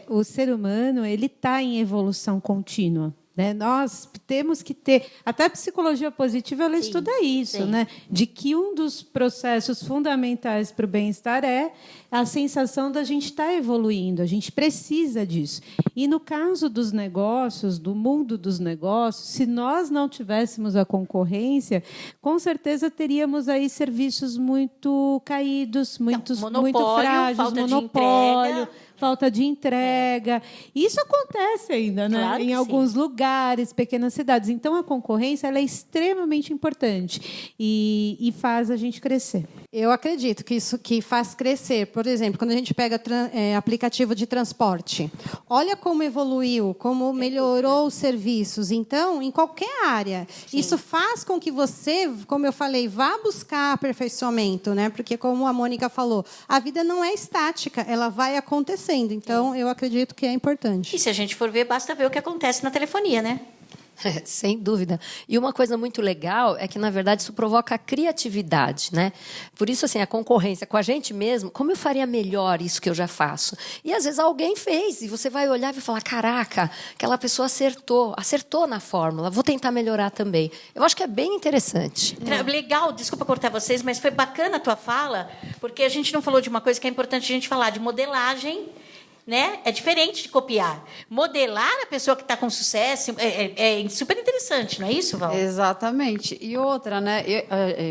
O ser humano ele está em evolução contínua. Né? Nós temos que ter... Até a psicologia positiva ela estuda isso, né? De que um dos processos fundamentais para o bem-estar é a sensação da gente estar evoluindo. A gente precisa disso. E, no caso dos negócios, do mundo dos negócios, se nós não tivéssemos a concorrência, com certeza teríamos aí serviços muito caídos, muito frágeis, monopólio, falta de entrega. Isso acontece ainda, né? Claro em alguns lugares, pequenas cidades. Então, a concorrência ela é extremamente importante e faz a gente crescer. Eu acredito que isso que faz crescer. Por exemplo, quando a gente pega aplicativo de transporte, olha como evoluiu, como melhorou os serviços. Então, em qualquer área, isso faz com que você, como eu falei, vá buscar aperfeiçoamento, né? Porque, como a Mônica falou, a vida não é estática, ela vai acontecendo. Então, eu acredito que é importante. E se a gente for ver, basta ver o que acontece na telefonia, né? Sem dúvida. E uma coisa muito legal é que, na verdade, isso provoca a criatividade, né? Por isso, assim, a concorrência com a gente mesmo, como eu faria melhor isso que eu já faço? E, às vezes, alguém fez, e você vai olhar e vai falar, caraca, aquela pessoa acertou na fórmula, vou tentar melhorar também. Eu acho que é bem interessante. Legal, desculpa cortar vocês, mas foi bacana a tua fala, porque a gente não falou de uma coisa que é importante a gente falar, de modelagem. Né? É diferente de copiar. Modelar a pessoa que está com sucesso é super interessante, não é isso, Val? Exatamente. E outra, né?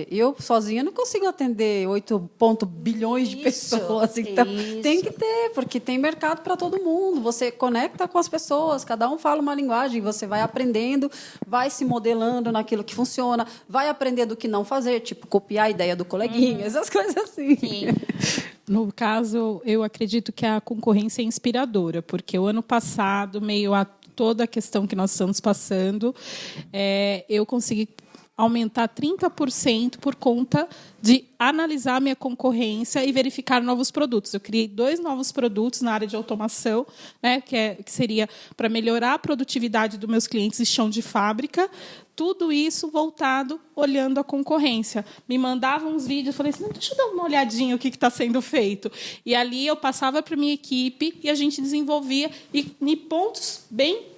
Eu sozinha não consigo atender 8 bilhões de pessoas. Então, tem que ter, porque tem mercado para todo mundo. Você conecta com as pessoas, cada um fala uma linguagem, você vai aprendendo, vai se modelando naquilo que funciona, vai aprendendo o que não fazer, tipo copiar a ideia do coleguinha, essas coisas assim. Sim. No caso, eu acredito que a concorrência é inspiradora, porque o ano passado, meio a toda a questão que nós estamos passando, eu consegui aumentar 30% por conta de analisar a minha concorrência e verificar novos produtos. Eu criei 2 novos produtos na área de automação, né, que seria para melhorar a produtividade dos meus clientes de chão de fábrica. Tudo isso voltado olhando a concorrência. Me mandavam uns vídeos, falei assim, deixa eu dar uma olhadinha o que está sendo feito. E ali eu passava para a minha equipe e a gente desenvolvia e em pontos bem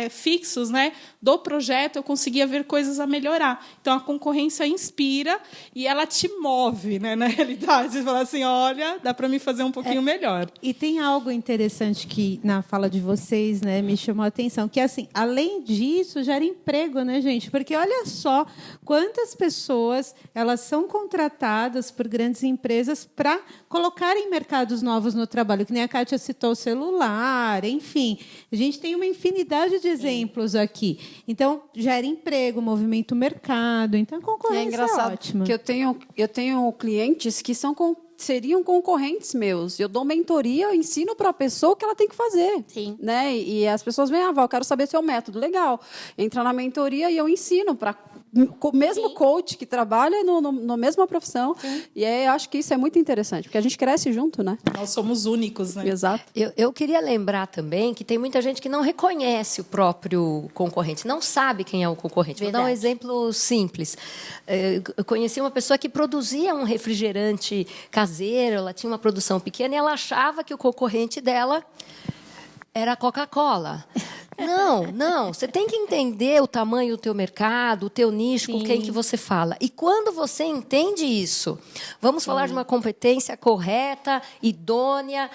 fixos, né, do projeto, eu conseguia ver coisas a melhorar. Então, a concorrência inspira e ela te move, né, na realidade. Você fala assim, olha, dá para me fazer um pouquinho melhor. E tem algo interessante que, na fala de vocês, né, me chamou a atenção, que, assim, além disso, gera emprego, né, gente? Porque olha só quantas pessoas elas são contratadas por grandes empresas para colocarem mercados novos no trabalho, que nem a Kátia citou o celular, enfim. A gente tem uma infinidade de exemplos aqui. Então, gera emprego, movimenta o mercado. Então, a concorrência é engraçado, ótima. Que eu tenho clientes que seriam concorrentes meus. Eu dou mentoria, eu ensino para a pessoa o que ela tem que fazer. Sim. Né? E as pessoas vêm, Val, eu quero saber seu método. Legal. Entra na mentoria e eu ensino para o mesmo coach que trabalha na mesma profissão. Sim. E eu acho que isso é muito interessante, porque a gente cresce junto, né? Nós somos únicos, né? Exato. Eu queria lembrar também que tem muita gente que não reconhece o próprio concorrente, não sabe quem é o concorrente. Verdade. Vou dar um exemplo simples. Eu conheci uma pessoa que produzia um refrigerante caseiro, ela tinha uma produção pequena e ela achava que o concorrente dela era a Coca-Cola. Não. Você tem que entender o tamanho do teu mercado, o teu nicho, Sim. com quem que você fala. E quando você entende isso, vamos falar de uma competência correta, idônea,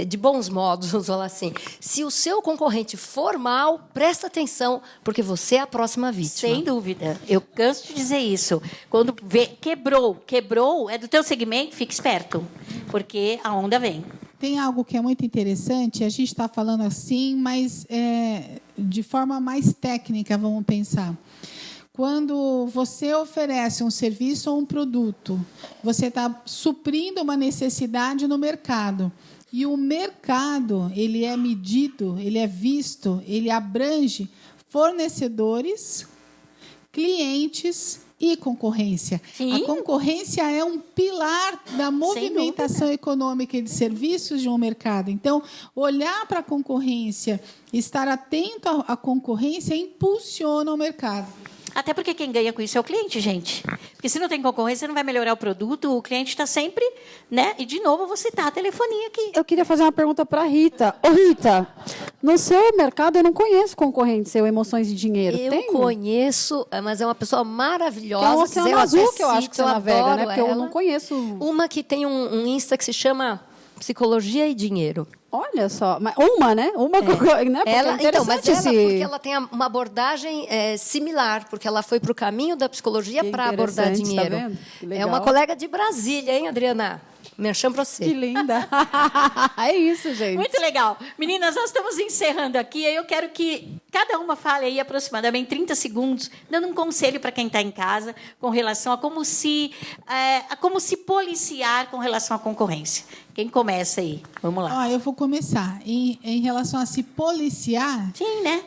de bons modos, vamos falar assim. Se o seu concorrente for mal, presta atenção, porque você é a próxima vítima. Sem dúvida. Eu canso de dizer isso. Quando quebrou, é do teu segmento, fica esperto, porque a onda vem. Tem algo que é muito interessante, a gente está falando assim, mas de forma mais técnica, vamos pensar. Quando você oferece um serviço ou um produto, você está suprindo uma necessidade no mercado. E o mercado, ele é medido, ele é visto, ele abrange fornecedores, clientes e concorrência. Sim. A concorrência é um pilar da movimentação econômica e de serviços de um mercado. Então, olhar para a concorrência, estar atento à concorrência, impulsiona o mercado. Até porque quem ganha com isso é o cliente, gente. Porque se não tem concorrência, não vai melhorar o produto, o cliente está sempre, né? E, de novo, vou citar a telefonia aqui. Eu queria fazer uma pergunta para a Rita. Ô, Rita, no seu mercado eu não conheço concorrente seu, Emoções e Dinheiro. Eu conheço, mas é uma pessoa maravilhosa. Que é um Oceano Azul que eu acho que você navega, né? Porque eu ela. não conheço. Uma que tem um Insta que se chama Psicologia e Dinheiro. Olha só, mas uma, né? Uma, né? Porque Ela, então, mas ela, esse... porque ela tem uma abordagem similar, porque ela foi para o caminho da psicologia para abordar dinheiro. Tá vendo? Que legal. É uma colega de Brasília, hein, Adriana? Merchan para você. Que linda. É isso, gente. Muito legal. Meninas, nós estamos encerrando aqui. Eu quero que cada uma fale aí aproximadamente 30 segundos, dando um conselho para quem está em casa com relação a como se policiar com relação à concorrência. Quem começa aí? Vamos lá. Eu vou começar. Em relação a se policiar... Sim, né?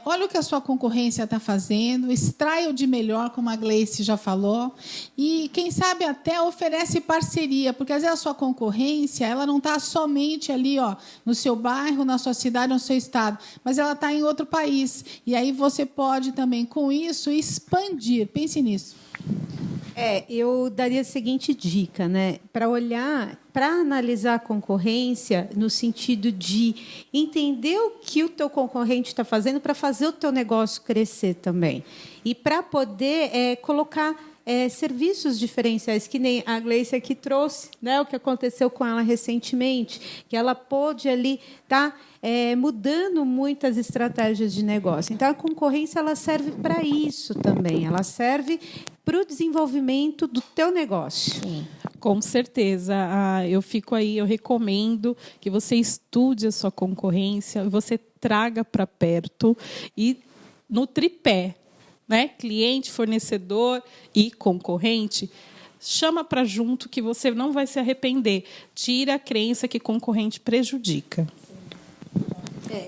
Olha o que a sua concorrência está fazendo, extrai o de melhor, como a Gleice já falou, e, quem sabe, até oferece parceria, porque, às vezes, a sua concorrência ela não está somente ali, no seu bairro, na sua cidade, no seu estado, mas ela está em outro país. E aí você pode também, com isso, expandir. Pense nisso. Eu daria a seguinte dica, né? Para analisar a concorrência no sentido de entender o que o teu concorrente está fazendo para fazer o teu negócio crescer também. E para poder colocar serviços diferenciais, que nem a Gleice aqui trouxe, né? O que aconteceu com ela recentemente, que ela pôde ali estar mudando muitas estratégias de negócio. Então, a concorrência ela serve para isso também. Ela serve para o desenvolvimento do teu negócio. Sim. Com certeza. Eu recomendo que você estude a sua concorrência, você traga para perto e no tripé, né? Cliente, fornecedor e concorrente, chama para junto que você não vai se arrepender. Tira a crença que concorrente prejudica.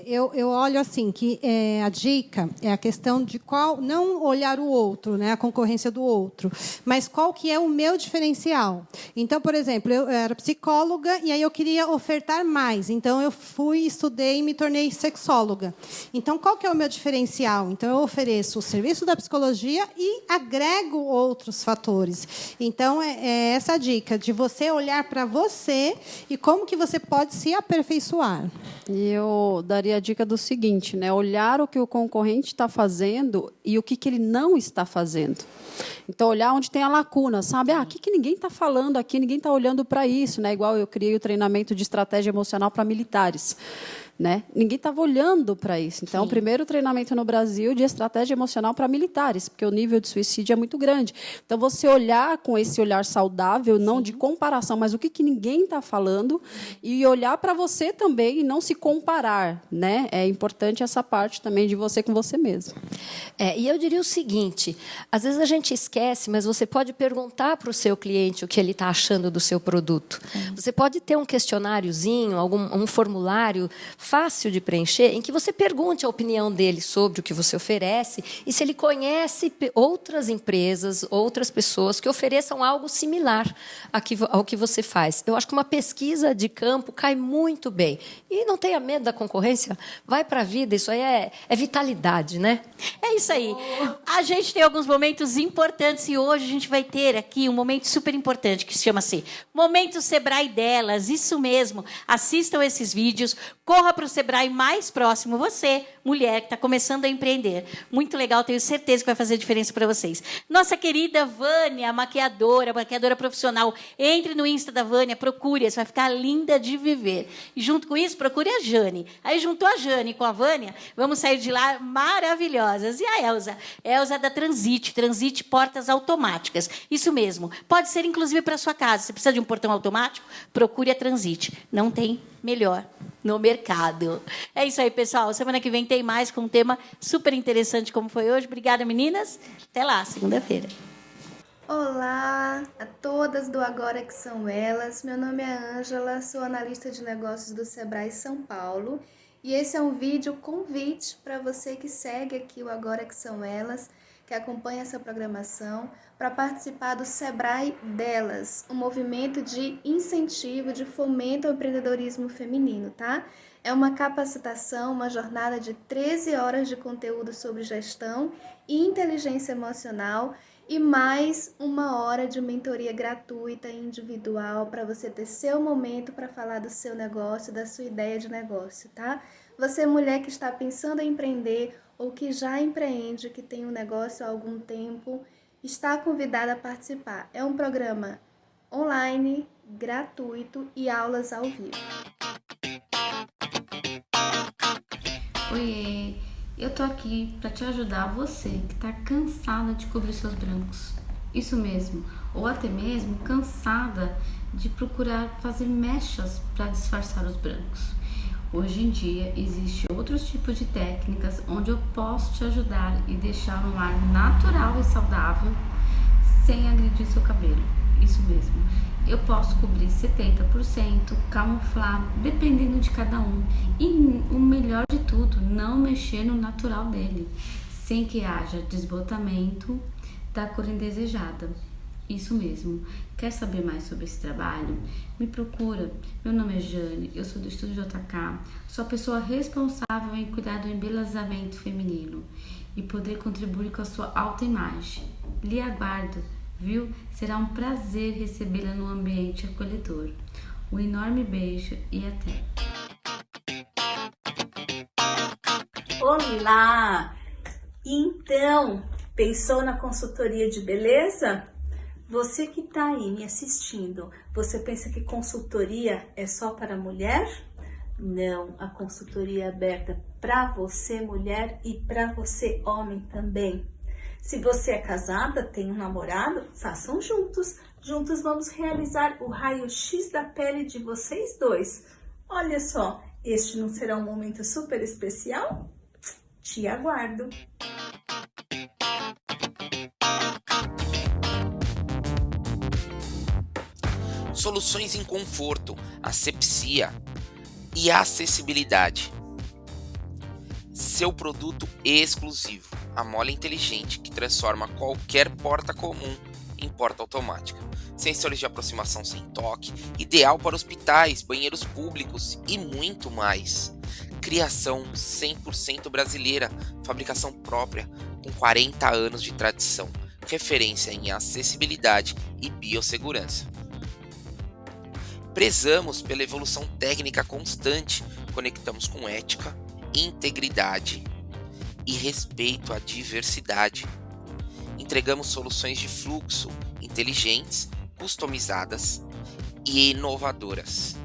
Eu olho assim que a dica é a questão de não olhar o outro, né, a concorrência do outro, mas qual que é o meu diferencial. Então, por exemplo, eu era psicóloga e aí eu queria ofertar mais. Então, eu estudei e me tornei sexóloga. Então, qual que é o meu diferencial? Então, eu ofereço o serviço da psicologia e agrego outros fatores. Então, é essa a dica de você olhar para você e como que você pode se aperfeiçoar. E eu daria a dica do seguinte, né? Olhar o que o concorrente está fazendo e o que ele não está fazendo. Então, olhar onde tem a lacuna, sabe? O que ninguém está falando aqui, ninguém está olhando para isso, né? Igual eu criei o treinamento de estratégia emocional para militares. Né? Ninguém estava olhando para isso. Então, o primeiro treinamento no Brasil de estratégia emocional para militares, porque o nível de suicídio é muito grande. Então, você olhar com esse olhar saudável, não de comparação, mas o que ninguém está falando, e olhar para você também e não se comparar. Né? É importante essa parte também de você com você mesmo. E eu diria o seguinte, às vezes a gente esquece, mas você pode perguntar para o seu cliente o que ele está achando do seu produto. Você pode ter um questionáriozinho, um formulário fácil de preencher, em que você pergunte a opinião dele sobre o que você oferece e se ele conhece outras empresas, outras pessoas que ofereçam algo similar ao que você faz. Eu acho que uma pesquisa de campo cai muito bem. E não tenha medo da concorrência, vai para a vida, isso aí é vitalidade, né? É isso aí. A gente tem alguns momentos importantes e hoje a gente vai ter aqui um momento super importante que se chama-se Momento Sebrae Delas. Isso mesmo. Assistam esses vídeos, corra para o Sebrae mais próximo. Você, mulher que está começando a empreender. Muito legal, tenho certeza que vai fazer diferença para vocês. Nossa querida Vânia, maquiadora profissional. Entre no Insta da Vânia, procure, você vai ficar linda de viver. E junto com isso, procure a Jane. Aí juntou a Jane com a Vânia, vamos sair de lá maravilhosas. E a Elza? Elza da Transit Portas Automáticas. Isso mesmo. Pode ser, inclusive, para sua casa. Você precisa de um portão automático? Procure a Transit. Não tem melhor no mercado. É isso aí, pessoal. Semana que vem tem mais com um tema super interessante como foi hoje. Obrigada, meninas. Até lá, segunda-feira. Olá a todas do Agora Que São Elas. Meu nome é Ângela, sou analista de negócios do Sebrae São Paulo. E esse é um vídeo convite para você que segue aqui o Agora Que São Elas, que acompanha essa programação, para participar do Sebrae Delas, um movimento de incentivo, de fomento ao empreendedorismo feminino, tá? É uma capacitação, uma jornada de 13 horas de conteúdo sobre gestão e inteligência emocional e mais 1 hora de mentoria gratuita e individual para você ter seu momento para falar do seu negócio, da sua ideia de negócio, tá? Você, mulher que está pensando em empreender ou que já empreende, que tem um negócio há algum tempo, está convidada a participar. É um programa online, gratuito e aulas ao vivo. Oiê, eu tô aqui para te ajudar, você que tá cansada de cobrir seus brancos. Isso mesmo, ou até mesmo cansada de procurar fazer mechas para disfarçar os brancos. Hoje em dia, existem outros tipos de técnicas onde eu posso te ajudar e deixar um ar natural e saudável sem agredir seu cabelo. Isso mesmo. Eu posso cobrir 70%, camuflar, dependendo de cada um. E o melhor de tudo, não mexer no natural dele, sem que haja desbotamento da cor indesejada. Isso mesmo. Quer saber mais sobre esse trabalho? Me procura. Meu nome é Jane, eu sou do Estúdio JK, sou a pessoa responsável em cuidar do embelezamento feminino e poder contribuir com a sua autoimagem. Lhe aguardo, viu? Será um prazer recebê-la no ambiente acolhedor. Um enorme beijo e até! Olá! Então, pensou na consultoria de beleza? Você que está aí me assistindo, você pensa que consultoria é só para mulher? Não, a consultoria é aberta para você, mulher, e para você, homem também. Se você é casada, tem um namorado, façam juntos. Juntos vamos realizar o raio-x da pele de vocês dois. Olha só, este não será um momento super especial? Te aguardo. Soluções em conforto, asepsia e acessibilidade. Seu produto exclusivo, a mola inteligente que transforma qualquer porta comum em porta automática. Sensores de aproximação sem toque, ideal para hospitais, banheiros públicos e muito mais. Criação 100% brasileira, fabricação própria, com 40 anos de tradição, referência em acessibilidade e biossegurança. Prezamos pela evolução técnica constante, conectamos com ética, integridade e respeito à diversidade. Entregamos soluções de fluxo inteligentes, customizadas e inovadoras.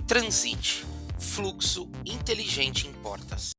Transite, fluxo inteligente em portas.